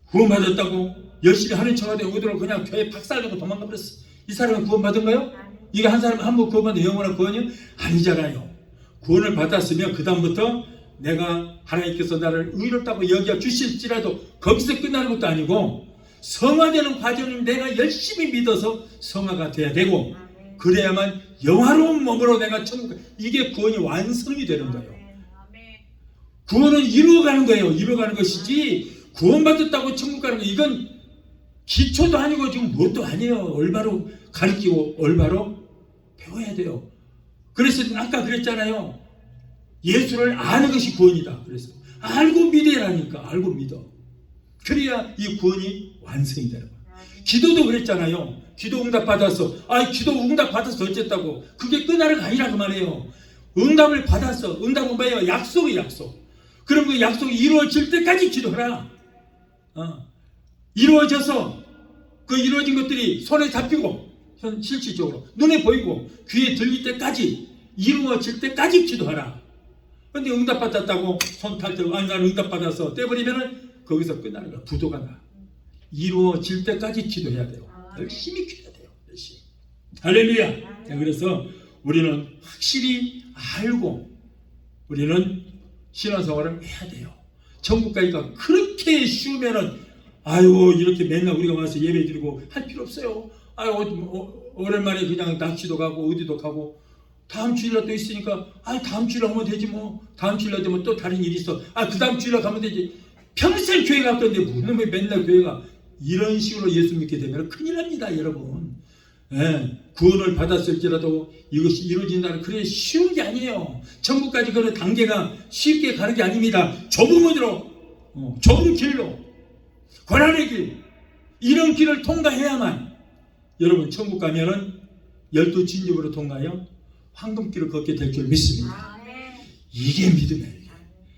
구원받았다고 열심히 하는 척 하되 오더라고 그냥 교회 박살내고 도망가 버렸어. 이 사람은 구원받은 거예요? 이게 한 사람 한 번 구원받은 영원한 구원이요? 아니잖아요. 구원을 받았으면 그 다음부터 내가 하나님께서 나를 의롭다고 여겨 주실지라도 거기서 끝나는 것도 아니고 성화되는 과정을 내가 열심히 믿어서 성화가 돼야 되고, 그래야만 영화로운 몸으로 내가 천국, 이게 구원이 완성이 되는 거예요. 구원은 이루어가는 거예요. 이루어가는 것이지 구원받았다고 천국 가는 거, 이건 기초도 아니고 지금 뭣도 아니에요. 올바로 가르치고 올바로 배워야 돼요. 그래서 아까 그랬잖아요. 예수를 아는 것이 구원이다. 그래서 알고 믿으라니까. 알고 믿어. 그래야 이 구원이 완성이 되는 거예요. 기도도 그랬잖아요. 기도 응답 받았어. 기도 응답 받았어 어쨌다고. 그게 끝나는 거 아니라 그 말이에요. 응답을 받았어. 응답은 뭐예요? 약속이에요. 약속. 그럼 그 약속이 이루어질 때까지 기도하라. 이루어져서 그 이루어진 것들이 손에 잡히고 실질적으로 눈에 보이고 귀에 들릴 때까지, 이루어질 때까지 기도하라. 근데 응답받았다고 손 탈 때 나는 응답받아서 떼버리면은 거기서 끝나는 거야. 부도가 나. 이루어질 때까지 기도해야 돼요. 열심히 기도해야 돼요. 열심히. 할렐루야. 그래서 우리는 확실히 알고 우리는 신앙생활을 해야 돼요. 천국 가기가 그렇게 쉬우면은 이렇게 맨날 우리가 와서 예배 드리고 할 필요 없어요. 오랜만에 그냥 낚시도 가고 어디도 가고, 다음 주일날 또 있으니까 다음 주일날 하면 되지 뭐. 다음 주일날 되면 또 다른 일이 있어. 그 다음 주일날 가면 되지. 평생 교회 갈 건데 무슨 왜 맨날 교회가. 이런 식으로 예수 믿게 되면 큰일 납니다, 여러분. 구원을 받았을지라도 이것이 이루어진다는 그래 쉬운 게 아니에요. 천국까지 그런 단계가 쉽게 가는 게 아닙니다. 좁은 문으로, 좁은 길로, 고난의 길, 이런 길을 통과해야만 여러분 천국 가면은 12진국으로 통과하여 황금길을 걷게 될 줄 믿습니다. 이게 믿음이에요.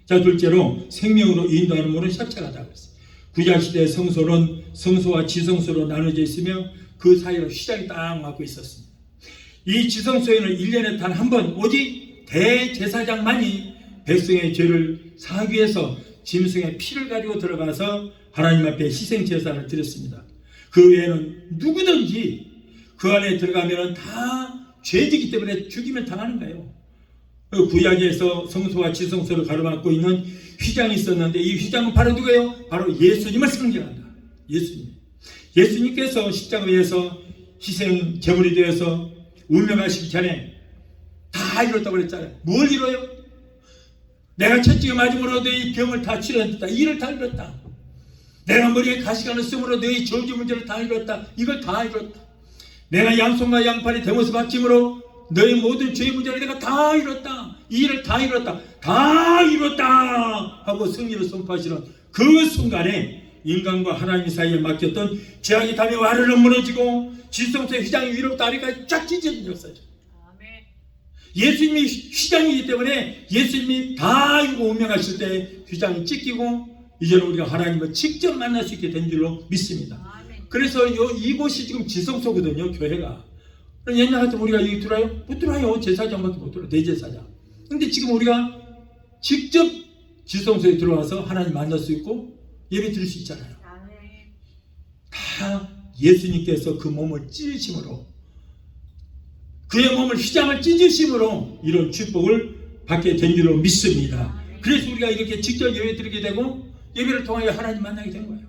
자, 둘째로 생명으로 인도하는 문은 협착하다고 했어요. 구약시대 성소는 성소와 지성소로 나눠져 있으며 그 사이로 휘장이 딱 막고 있었습니다. 이 지성소에는 1년에 단 한 번 오직 대제사장만이 백성의 죄를 사하기 위해서 짐승의 피를 가지고 들어가서 하나님 앞에 희생제사를 드렸습니다. 그 외에는 누구든지 그 안에 들어가면 다 죄지기 때문에 죽이면 당하는 거예요. 구약에서 성소와 지성소를 가로막고 있는 휘장이 있었는데 이 휘장은 바로 누구예요? 바로 예수님을 상징한다. 예수님께서 십자가에서 희생 제물이 되어서 운명하시기 전에 다 이뤘다고 그랬잖아요. 뭘 이뤄요? 내가 채찍에 맞음으로 너희 병을 다 치료했다. 이를 다 이뤘다. 내가 머리에 가시가 넣음으로 너희 저주 문제를 다 이뤘다. 이걸 다 이뤘다. 내가 양손과 양팔이 대못을 박힘으로 너희 모든 죄의 문제를 내가 다 이뤘다. 이 일을 다 이뤘다. 다 이뤘다 하고 승리를 선포하시는 그 순간에 인간과 하나님 사이에 막혔던 죄악의 담이 와르르 무너지고 지성소의 휘장이 위로부터 아래까지 쫙 찢어진 역사죠. 예수님이 휘장이기 때문에 예수님이 다 이루고 운명하실 때 휘장이 찢기고 이제는 우리가 하나님을 직접 만날 수 있게 된 줄로 믿습니다. 그래서 이곳이 지금 지성소거든요. 교회가. 옛날 같으면 우리가 여기 들어와요? 못 들어와요. 제사장밖에 못 들어와요. 대제사장. 근데 지금 우리가 직접 지성소에 들어와서 하나님 만날 수 있고 예배 드릴 수 있잖아요. 다 예수님께서 그 몸을 찢으심으로, 그의 몸을 휘장을 찢으심으로 이런 축복을 받게 된 줄로 믿습니다. 그래서 우리가 이렇게 직접 예배 드리게 되고 예배를 통하여 하나님 만나게 된 거예요.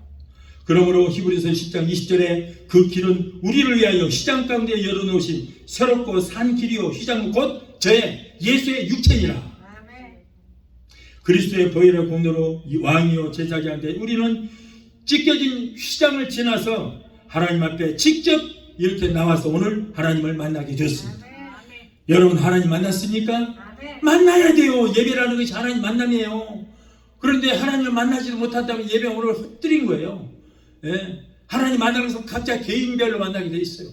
그러므로 히브리서 10장 20절에 그 길은 우리를 위하여 휘장 가운데 열어놓으신 새롭고 산 길이요 휘장은 곧 저의 예수의 육체니라. 그리스도의 보혈의 공로로 이 왕이요 제사장인데 우리는 찢겨진 휘장을 지나서 하나님 앞에 직접 이렇게 나와서 오늘 하나님을 만나게 되었습니다. 여러분 하나님 만났습니까? 만나야 돼요. 예배라는 것이 하나님 만남이에요. 그런데 하나님을 만나지도 못한다면 예배 오늘 헛들인 거예요. 하나님 만나면서 각자 개인별로 만나게 돼 있어요.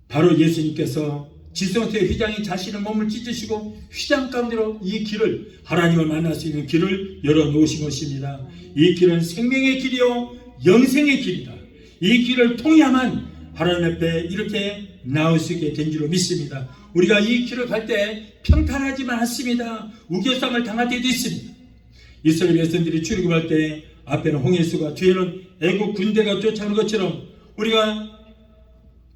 바로 예수님께서 지성소의 휘장이 자신의 몸을 찢으시고 휘장 가운데로 이 길을, 하나님을 만날 수 있는 길을 열어놓으신 것입니다. 이 길은 생명의 길이요 영생의 길이다. 이 길을 통해야만 하나님 앞에 이렇게 나올 수 있게 된 줄로 믿습니다. 우리가 이 길을 갈 때 평탄하지만 않습니다. 우겨쌈을 당할 때도 있습니다. 이스라엘 백성들이 출애굽할 때 앞에는 홍해수가 뒤에는 애국 군대가 쫓아오는 것처럼 우리가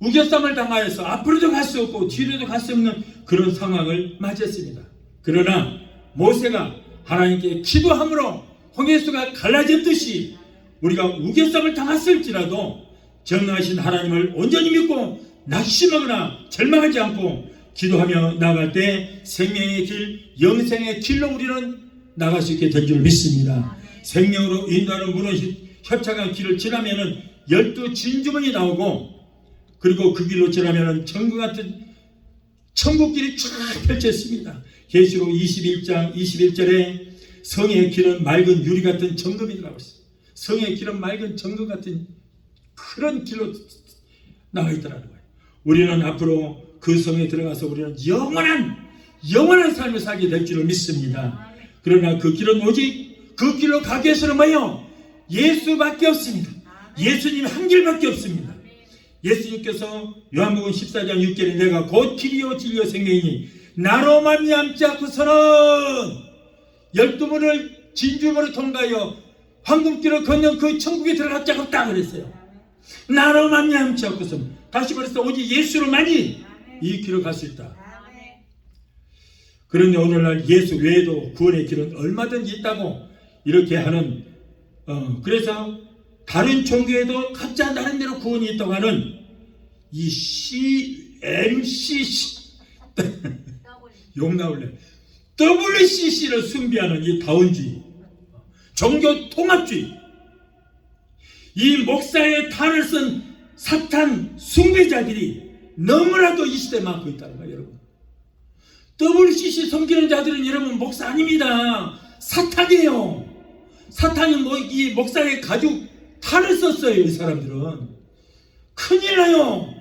우겨쌈을 당하여서 앞으로도 갈 수 없고 뒤로도 갈 수 없는 그런 상황을 맞이했습니다. 그러나 모세가 하나님께 기도함으로 홍해수가 갈라졌듯이 우리가 우겨쌈을 당했을지라도 전능하신 하나님을 온전히 믿고 낙심하거나 절망하지 않고 기도하며 나갈 때 생명의 길, 영생의 길로 우리는 나갈 수 있게 된 줄 믿습니다. 생명으로 인도하는 문은 협착한 길을 지나면은 12진주문이 나오고, 그리고 그 길로 지나면은 천국 같은 천국길이 쫙 펼쳐있습니다. 계시록 21장 21절에 성의 길은 맑은 유리 같은 정금이라고 했어요. 성의 길은 맑은 정금 같은 그런 길로 나와 있더라는 거예요. 우리는 앞으로 그 성에 들어가서 우리는 영원한 삶을 살게 될 줄을 믿습니다. 그러나 그 길은 오직 그 길로 가기 위해서는 뭐예요? 예수밖에 없습니다. 예수님 한 길밖에 없습니다. 예수님께서 요한복음 14장 6절에 내가 곧 길이요 진리요 생명이니 나로 말미암지 않고서는 12문을 진주문을 통과하여 황금길을 건너 그 천국에 들어갈 자가 없다 그랬어요. 나로 말미암지 않고서는, 다시 말해서 오직 예수로만이 이 길을 갈 수 있다. 그런데 오늘날 예수 외에도 구원의 길은 얼마든지 있다고 이렇게 하는, 그래서 다른 종교에도 각자 나름대로 구원이 있다고 하는 이 CMCC 욕 나올래 WCC를 숭배하는 이 다원주의, 종교 통합주의, 이 목사의 탈을 쓴 사탄 숭배자들이 너무나도 이 시대에 많고 있다는 거예요. 여러분, WCC 섬기는 자들은 여러분 목사 아닙니다. 사탄이에요. 사탄이 이 목사의 가죽 탈을 썼어요. 이 사람들은 큰일 나요.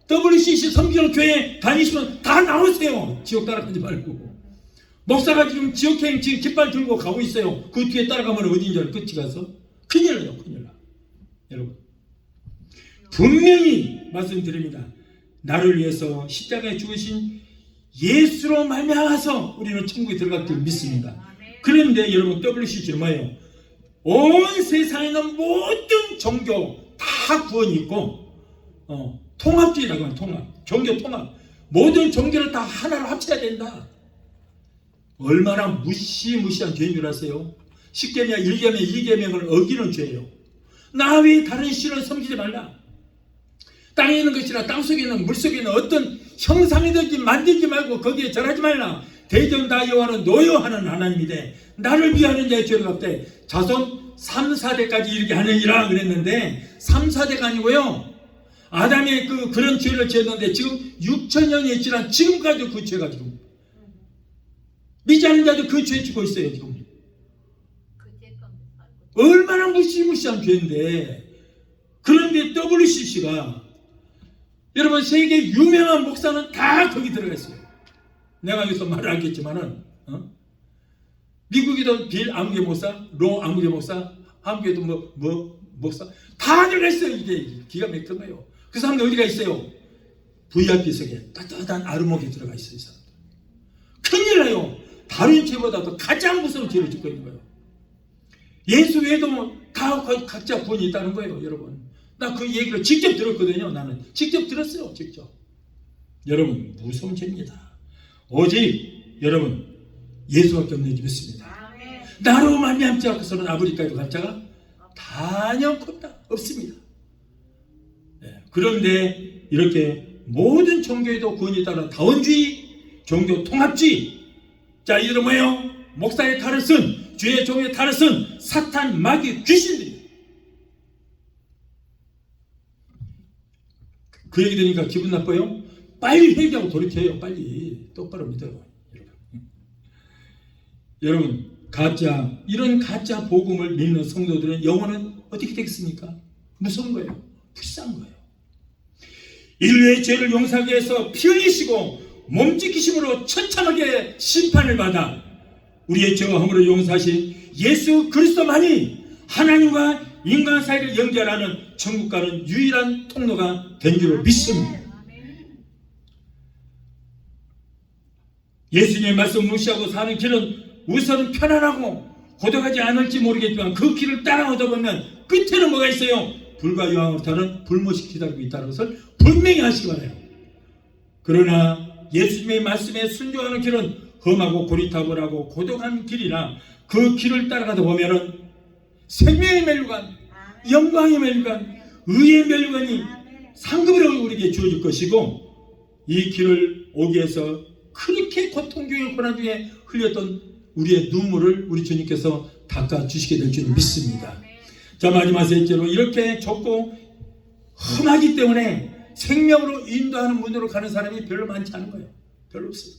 WCC 섬기는 교회 다니시면 다 나오세요. 지옥 따라가지 말고. 목사가 지금 지옥행 지금 깃발 들고 가고 있어요. 그 뒤에 따라가면 어딘지 알아요? 끝이 가서 큰일 나요. 큰일 나. 여러분, 분명히 말씀드립니다. 나를 위해서 십자가에 죽으신 예수로 말미암아서 우리는 천국에 들어갈 줄 믿습니다. 그런데 여러분, WCC는 뭐예요? 온 세상에 있는 모든 종교 다 구원이 있고, 통합주의라고 하는 통합, 종교 통합, 모든 종교를 다 하나로 합쳐야 된다. 얼마나 무시무시한 죄인 줄 아세요? 10계명, 1계명, 2계명을 어기는 죄예요. 나 외에 다른 신을 섬기지 말라. 땅에 있는 것이나 땅속에 있는 물속에 있는 어떤 형상이든지 만들지 말고 거기에 절하지 말라. 대전 다 여호와는 노여하는 하나님이되 나를 위하는 자의 죄를 갚되 자손 3, 4대까지 이렇게 하느니라 그랬는데, 3, 4대가 아니고요, 아담의 그런 죄를 지었는데 지금 6,000년이 지난 지금까지 그 죄가 지금 믿지 않는 자도 그 죄 짓고 있어요. 지금 얼마나 무시무시한 죄인데. 그런데 WCC가 여러분 세계 유명한 목사는 다 거기 들어가 있어요. 내가 여기서 말을 하겠지만은, 미국에도 빌 아무개 목사, 로 아무개 목사, 한국에도 목사 다 들어가 있어요. 이게 기가 막힌 거예요. 그 사람들 어디가 있어요? VIP석에 따뜻한 아르목에 들어가 있어요. 이 사람들 큰일 나요. 다른 죄보다도 가장 무서운 죄를 짓고 있는 거예요. 예수 외에도 다 각자 구원이 있다는 거예요. 여러분, 나 그 얘기를 직접 들었거든요. 나는 직접 들었어요. 직접. 여러분, 무서운 죄입니다. 오직 여러분 예수밖에 없는 줄 믿습니다. 나로 말미암지 않고서는 아버지까지 갈 자가 단연코 없습니다. 네. 그런데 이렇게 모든 종교에도 구원이 있다는 다원주의, 종교 통합주의, 자, 이들은 뭐예요? 목사의 탈을 쓴, 주의 종의 탈을 쓴 사탄, 마귀, 귀신들이. 그 얘기 들으니까 기분 나빠요? 빨리 회개하고 돌이켜요. 빨리 똑바로 믿어요. 여러분, 이런 가짜 복음을 믿는 성도들은 영혼은 어떻게 되겠습니까? 무서운 거예요. 불쌍한 거예요. 인류의 죄를 용서하기 위해서 피 흘리시고 몸짓기심으로 처참하게 심판을 받아 우리의 죄와 허물을 용서하신 예수 그리스도만이 하나님과 인간 사이를 연결하는 천국 가는 유일한 통로가 된 줄로 믿습니다. 예수님의 말씀 무시하고 사는 길은 우선 편안하고 고독하지 않을지 모르겠지만 그 길을 따라오다 보면 끝에는 뭐가 있어요? 불과 유황으로 타는 불못이 기다리고 있다는 것을 분명히 하시기 바라요. 그러나 예수님의 말씀에 순종하는 길은 험하고 고리타분하고 고독한 길이나 그 길을 따라가다 보면은 생명의 멸류관, 영광의 멸류관, 의의 멸류관이 상급으로 우리에게 주어질 것이고, 이 길을 오기 위해서 그렇게 고통 중에 고난 중에 흘렸던 우리의 눈물을 우리 주님께서 닦아주시게 될 줄 믿습니다. 자, 마지막 셋째로, 이렇게 좁고 험하기 때문에 생명으로 인도하는 문으로 가는 사람이 별로 많지 않은 거예요. 별로 없어요.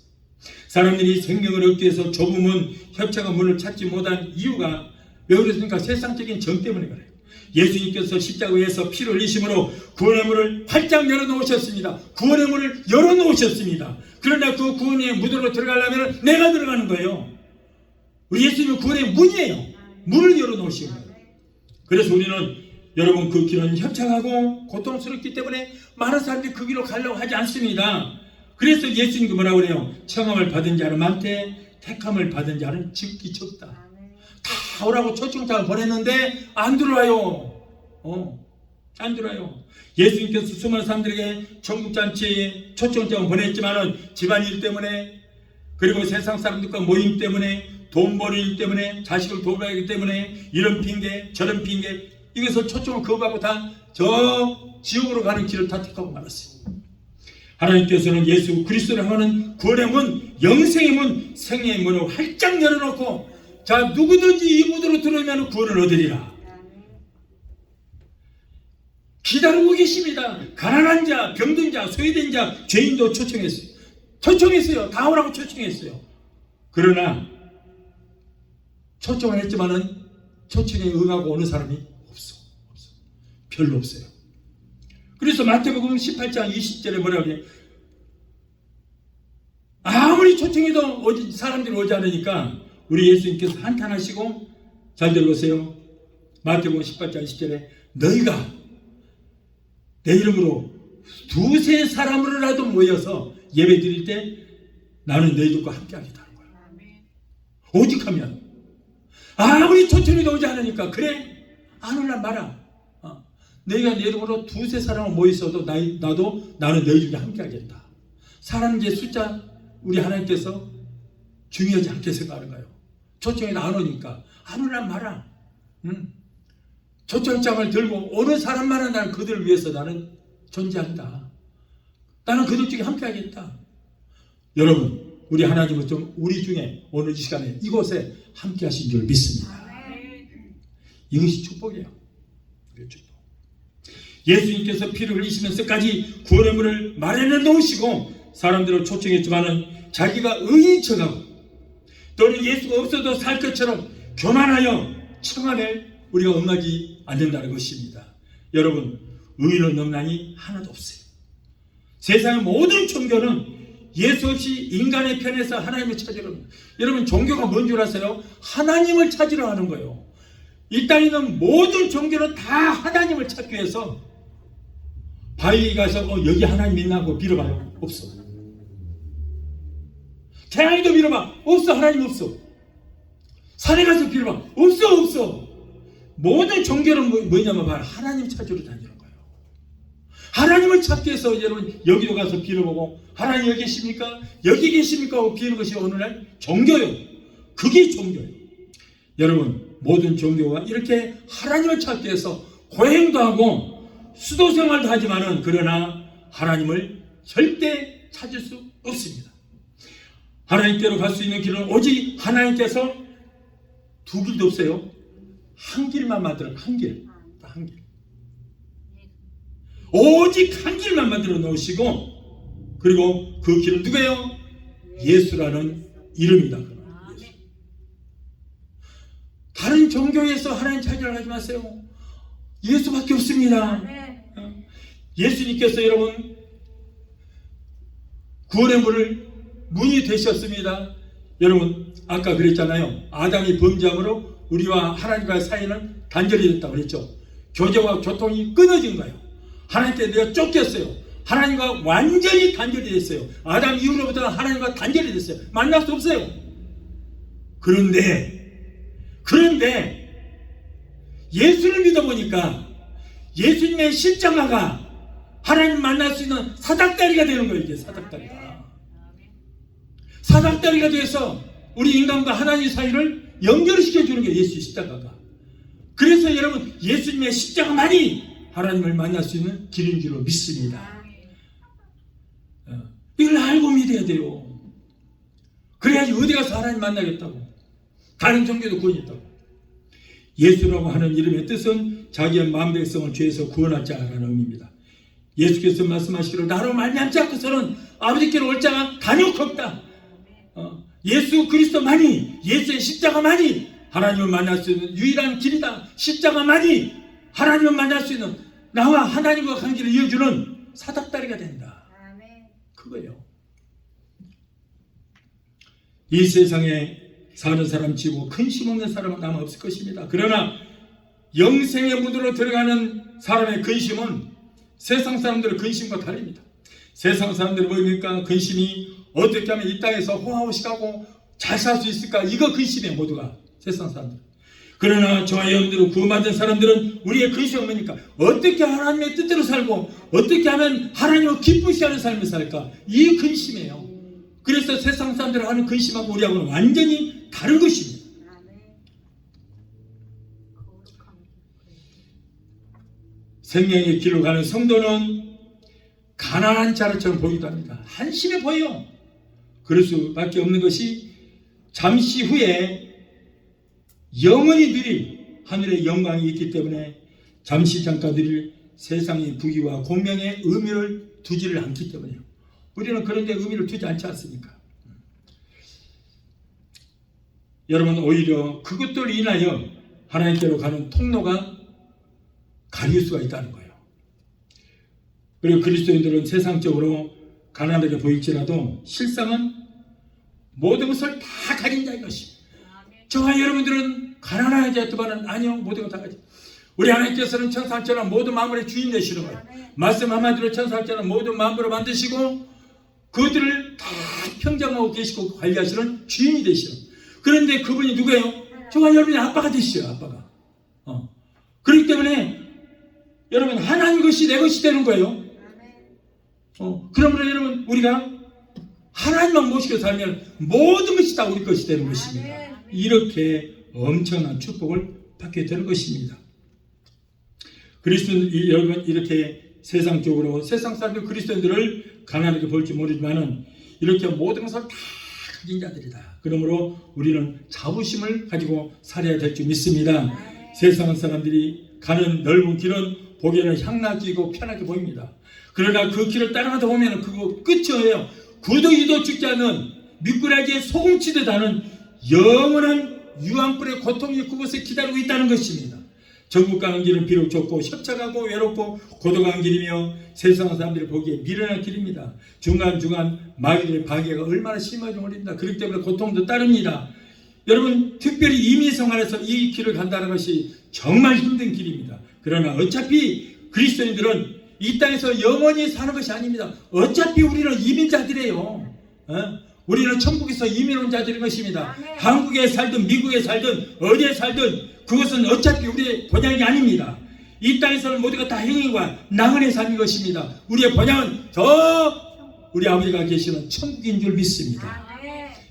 사람들이 생명을 얻기 위해서 좁은 문, 협착한 문을 찾지 못한 이유가 왜 그렇습니까? 세상적인 정 때문에 그래요. 예수님께서 십자가에서 피를 흘리심으로 구원의 문을 활짝 열어놓으셨습니다. 구원의 문을 열어놓으셨습니다. 그러나 그 구원의 문으로 들어가려면 내가 들어가는 거예요. 우리 예수님은 구원의 문이에요. 문을 열어놓으신 거예요. 그래서 우리는 여러분 그 길은 협착하고 고통스럽기 때문에 많은 사람들이 그 길로 가려고 하지 않습니다. 그래서 예수님도 뭐라고 그래요? 청함을 받은 자는 많되 택함을 받은 자는 적기 적다. 다 오라고 초청장을 보냈는데 안 들어와요. 안 들어와요. 예수님께서 수많은 사람들에게 천국잔치 초청장을 보냈지만은 집안일 때문에, 그리고 세상 사람들과 모임 때문에, 돈 버는 일 때문에, 자식을 돌봐야하기 때문에, 이런 핑계 저런 핑계, 이것을 초청을 거부하고 다 저 지옥으로 가는 길을 다 택하고 말았어요. 하나님께서는 예수 그리스도를 향하는 구원의 문, 영생의 문, 생명의 문을 활짝 열어놓고, 자 누구든지 이 문으로 들어오면 구원을 얻으리라 기다리고 계십니다. 가난한 자, 병든 자, 소외된 자, 죄인도 초청했어요. 다 오라고 초청했어요. 그러나 초청을 했지만은 초청에 응하고 오는 사람이 없어. 별로 없어요. 그래서 마태복음 18장 20절에 뭐라고 해요? 아무리 초청해도 사람들이 오지 않으니까 우리 예수님께서 한탄하시고, 잘 들어보세요. 마태복음 18장 20절에 너희가 내 이름으로 두세 사람으로라도 모여서 예배 드릴 때 나는 너희들과 함께 하겠다는 거야. 오직 하면, 아무리 초청해도 오지 않으니까 그래 안 올란 말아. 너희가 내 이름으로 두세 사람을 모였어도 나는 너희 중에 함께 하겠다. 사람의 숫자 우리 하나님께서 중요하지 않게 생각하는 거예요. 초청해도 안 오니까 안 올란 말아. 초청장을 들고 오는 사람만은 나는 그들을 위해서 나는 존재한다. 나는 그들 중에 함께 하겠다. 여러분, 우리 하나님은 좀 우리 중에 오늘 이 시간에 이곳에 함께 하신 줄 믿습니다. 이것이 축복이에요. 축복. 예수님께서 피를 흘리시면서까지 구원의 문을 마련해 놓으시고 사람들을 초청했지만은 자기가 의인 척하고 또는 예수가 없어도 살 것처럼 교만하여 청함에 우리가 응하지 않는다는 것입니다. 여러분, 의인은 능란이 하나도 없어요. 세상의 모든 종교는 예수 없이 인간의 편에서 하나님을 찾으려 합니다. 여러분, 종교가 뭔 줄 아세요? 하나님을 찾으려 하는 거예요. 이 땅에 있는 모든 종교는 다 하나님을 찾기 위해서 바위에 가서 여기 하나님 있나고 빌어봐요. 없어. 태양에도 빌어봐. 없어. 하나님 없어. 산에 가서 빌어봐. 없어. 모든 종교는 뭐냐면 바로 하나님 찾으러 다니는 거예요. 하나님을 찾기 위해서 여러분 여기도 가서 빌어보고 하나님 여기 계십니까? 여기 계십니까? 하고 비는 것이 오늘날 종교예요. 그게 종교예요. 여러분, 모든 종교가 이렇게 하나님을 찾기 위해서 고행도 하고 수도 생활도 하지만은 그러나 하나님을 절대 찾을 수 없습니다. 하나님께로 갈 수 있는 길은 오직 하나님께서 두 길도 없어요. 한 길만 만들어, 한 길. 오직 한 길만 만들어 놓으시고, 그리고 그 길은 누구예요? 예수라는 이름이다. 예수. 다른 종교에서 하나님 찾으러 가지 마세요. 예수밖에 없습니다. 예수님께서 여러분 구원의 문이 되셨습니다. 여러분, 아까 그랬잖아요. 아담이 범죄함으로 우리와 하나님과의 사이는 단절이 됐다고 그랬죠. 교제와 교통이 끊어진 거예요. 하나님께 내가 쫓겼어요. 하나님과 완전히 단절이 됐어요. 아담 이후로부터는 하나님과 단절이 됐어요. 만날 수 없어요. 그런데 예수를 믿어보니까 예수님의 십자가가 하나님 만날 수 있는 사닥다리가 되는 거예요. 이게 사닥다리가 돼서 우리 인간과 하나님 사이를 연결시켜주는 게 예수 십자가가. 그래서 여러분, 예수님의 십자가만이 하나님을 만날 수 있는 길인 줄로 믿습니다. 이걸 알고 믿어야 돼요. 그래야지 어디 가서 하나님 만나겠다고. 다른 종교도 구원이 있다고. 예수라고 하는 이름의 뜻은 자기의 마음 백성을 죄에서 구원할 자라는 의미입니다. 예수께서 말씀하시기로 나로 말미암지 않고서는 아버지께로 올 자가 단역 없다. 예수 그리스도만이, 예수의 십자가만이 하나님을 만날 수 있는 유일한 길이다. 십자가만이 하나님을 만날 수 있는, 나와 하나님과 관계를 이어주는 사닥다리가 된다. 그거예요. 이 세상에 사는 사람 치고 근심 없는 사람은 아마 없을 것입니다. 그러나 영생의 문으로 들어가는 사람의 근심은 세상 사람들의 근심과 다릅니다. 세상 사람들은 뭡니까? 근심이 어떻게 하면 이 땅에서 호화호식하고 잘 살 수 있을까? 이거 근심이에요, 모두가. 세상 사람들. 그러나 저와 여러분들은 구원받은 사람들은 우리의 근심은 뭡니까? 어떻게 하나님의 뜻대로 살고 어떻게 하면 하나님을 기쁘시 하는 삶을 살까? 이 근심이에요. 그래서 세상 사람들이 하는 근심하고 우리하고는 완전히 다른 것입니다. 생명의 길로 가는 성도는 가난한 자처럼 보이기도 합니다. 한심해 보여. 그럴 수밖에 없는 것이 잠시 후에 영원히 누릴 하늘의 영광이 있기 때문에 잠시 잠깐 누릴 세상의 부귀와 공명의 의미를 두지를 않기 때문에요. 우리는 그런 데 의미를 두지 않지 않습니까? 여러분, 오히려 그것들로 인하여 하나님께로 가는 통로가 가릴 수가 있다는 거예요. 그리고 그리스도인들은 세상적으로 가난하게 보일지라도 실상은 모든 것을 다 가진 자인 것입니다. 저와 여러분들은 가난하지 않지만은 아니요, 모든 것 다 가지. 우리 하나님께서는 천사처럼 모든 만물의 주인 되시는 거예요. 말씀 한마디로 천사처럼 모든 만물을 만드시고 그들을 다 평정하고 계시고 관리하시는 주인이 되시는 거예요. 그런데 그분이 누구예요? 저와 여러분의 아빠가 되시죠. 아빠가. 그렇기 때문에 여러분, 하나님 것이 내 것이 되는 거예요. 그러므로 여러분, 우리가 하나님만 모시고 살면 모든 것이 다 우리 것이 되는 것입니다. 이렇게 엄청난 축복을 받게 되는 것입니다. 그리스도인 여러분, 이렇게 세상적으로 세상 사람들 그리스도인들을 가난하게 볼지 모르지만은 이렇게 모든 것을 다 가진 자들이다. 그러므로 우리는 자부심을 가지고 살아야 될 줄 믿습니다. 세상 사람들이 가는 넓은 길은 보기에는 향락이고 편하게 보입니다. 그러나 그 길을 따라가다 보면 그거 끝이 없어요. 구더기도 죽지 않는 미꾸라지에 소금치듯 하는 영원한 유황불의 고통이 그곳에 기다리고 있다는 것입니다. 전국 가는 길은 비록 좁고 협착하고 외롭고 고독한 길이며 세상 사람들이 보기에 미련한 길입니다. 중간중간 마귀들의 방해가 얼마나 심한지 모릅니다. 그렇기 때문에 고통도 따릅니다. 여러분, 특별히 이민성 안에서 이 길을 간다는 것이 정말 힘든 길입니다. 그러나 어차피 그리스도인들은 이 땅에서 영원히 사는 것이 아닙니다. 어차피 우리는 이민자들이에요. 우리는 천국에서 이민 온 자들인 것입니다. 한국에 살든 미국에 살든 어디에 살든 그것은 어차피 우리의 본향이 아닙니다. 이 땅에서는 모두가 다 행위와 나그네 삶인 것입니다. 우리의 본향은 저 우리 아버지가 계시는 천국인 줄 믿습니다.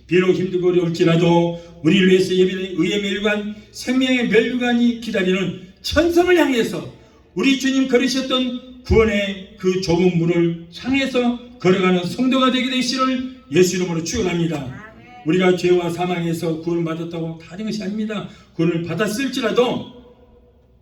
비록 힘들고 어려울지라도 우리를 위해서 예비된 의의 멸관, 생명의 멸관이 기다리는 천성을 향해서 우리 주님 걸으셨던 구원의 그 좁은 문을 향해서 걸어가는 성도가 되게 되시를 예수 이름으로 축원합니다. 우리가 죄와 사망에서 구원을 받았다고 다른 것이 아닙니다. 구원을 받았을지라도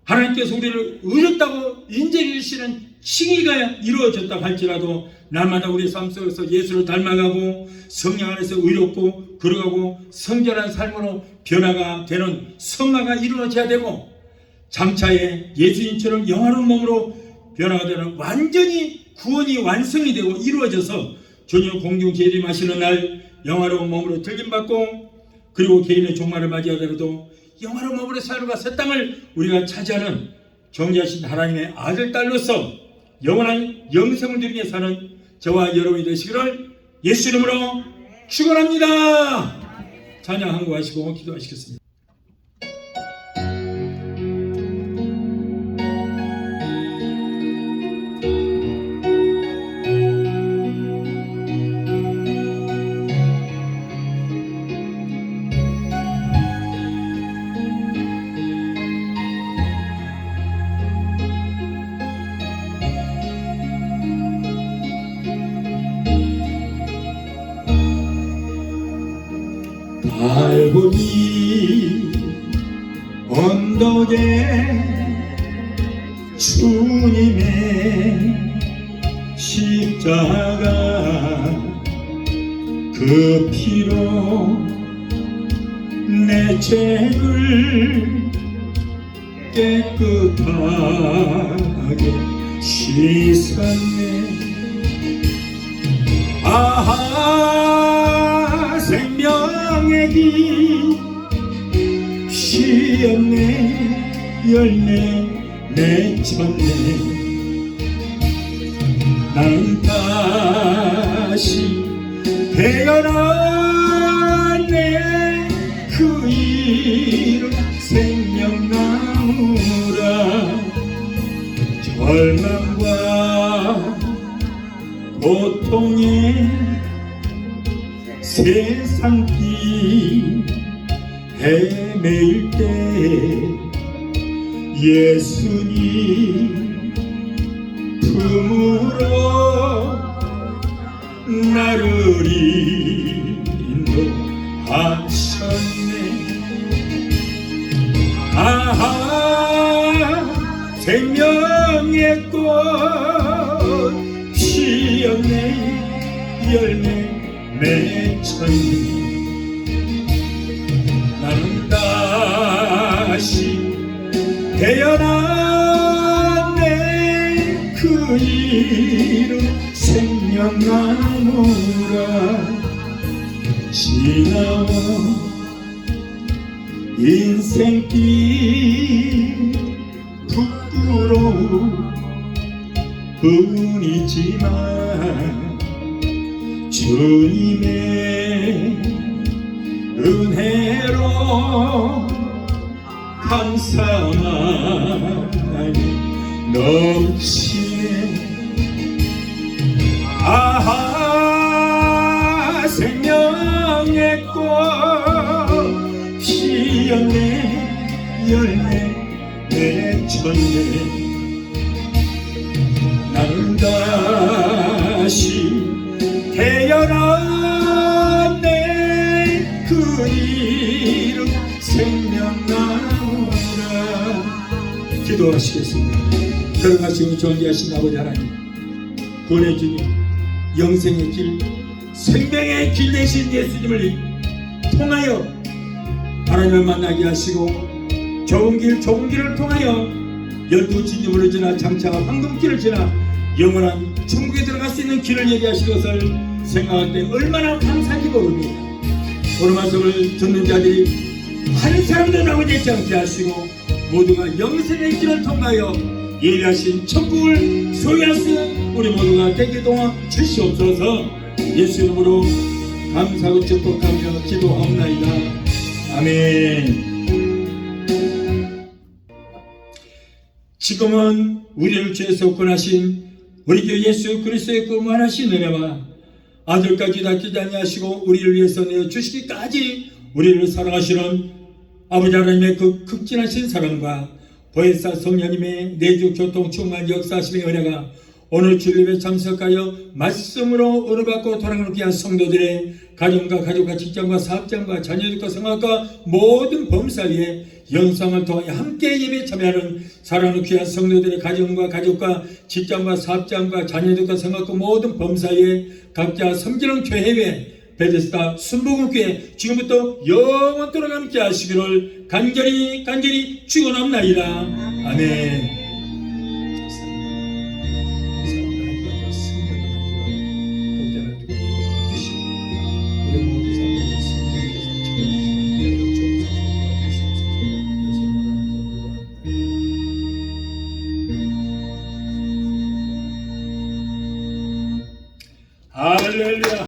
하나님께서 우리를 의롭다고 인정해 주시는 칭의가 이루어졌다고 할지라도 날마다 우리의 삶 속에서 예수를 닮아가고 성령 안에서 의롭고 걸어가고 성결한 삶으로 변화가 되는 성화가 이루어져야 되고 장차에 예수님처럼 영화로운 몸으로 변화가 되는 완전히 구원이 완성이 되고 이루어져서 주님 공중 재림하시는 날 영화로운 몸으로 들림받고 그리고 개인의 종말을 맞이하더라도 영화로운 몸으로 살아가 새 땅을 우리가 차지하는 정죄하신 하나님의 아들 딸로서 영원한 영생을 누리며 사는 저와 여러분이 되시기를 예수 이름으로 축원합니다. 찬양 한곡 하시고 기도하시겠습니다. 갈보리 언덕에 주님의 십자가 그 피로 내 죄를 깨끗하게 씻었네. 아하 생명 생명의 길 피었네 열매 맺혔네 나는 다시 태어났네 그 이름 생명나무라 절망과 고통에 세상길 헤매일 때 예수님 품으로 나를 인도하셨네 아하 생명의 꽃 피었네 열매 맺혔네 나는 다시 태어났네 그 이름 생명나무라 지나온 인생길 부끄러운 뿐이지만 주님의 은혜로 감사만이 넘치네 아하 생명의 꽃 피었네 열매 맺혔네 나는 다시 태어났네 그 이름 생명나무라 기도하시겠습니다. 걸어가시고 존귀하신 아버지 하나님 구원의 주님 영생의 길 생명의 길 되신 예수님을 통하여 하나님을 만나게 하시고 좋은 길을 통하여 열두 진주문을 지나 장차가 황금길을 지나 영원한 천국에 들어갈 수 있는 길을 얘기하신 것을 생각할 때 얼마나 감사한지 모릅니다. 오늘 말씀을 듣는 자들이 한 사람도 남아되지 않게 하시고 모두가 영생의 길을 통하여 예비하신 천국을 소유할 수 우리 모두가 되게 도와 주시옵소서. 예수 이름으로 감사하고 축복하며 기도하옵나이다. 아멘. 지금은 우리를 죄에서 구원하신 우리 주 예수 그리스도의 무한하신 은혜와 아들까지 닫히지 아니하시고 우리를 위해서 내어주시기까지 우리를 사랑하시는 아버지 하나님의 그 극진하신 사랑과 보혜사 성령님의 내주 교통 충만 역사하심의 은혜가 오늘 주일에 참석하여 말씀으로 은혜받고 돌아가는 귀한 성도들의 가정과 가족과 직장과 사업장과 자녀들과 생활과 모든 범사위에 영상을 통하여 함께 예배에 참여하는 사랑하는 귀한 성도들의 가정과 가족과 직장과 사업장과 자녀들과 생활과 모든 범사위에 각자 섬기는 교회에 베데스다 순복음교회 지금부터 영원토록 함께 하시기를 간절히 축원합나이다. 아멘. 할렐루야.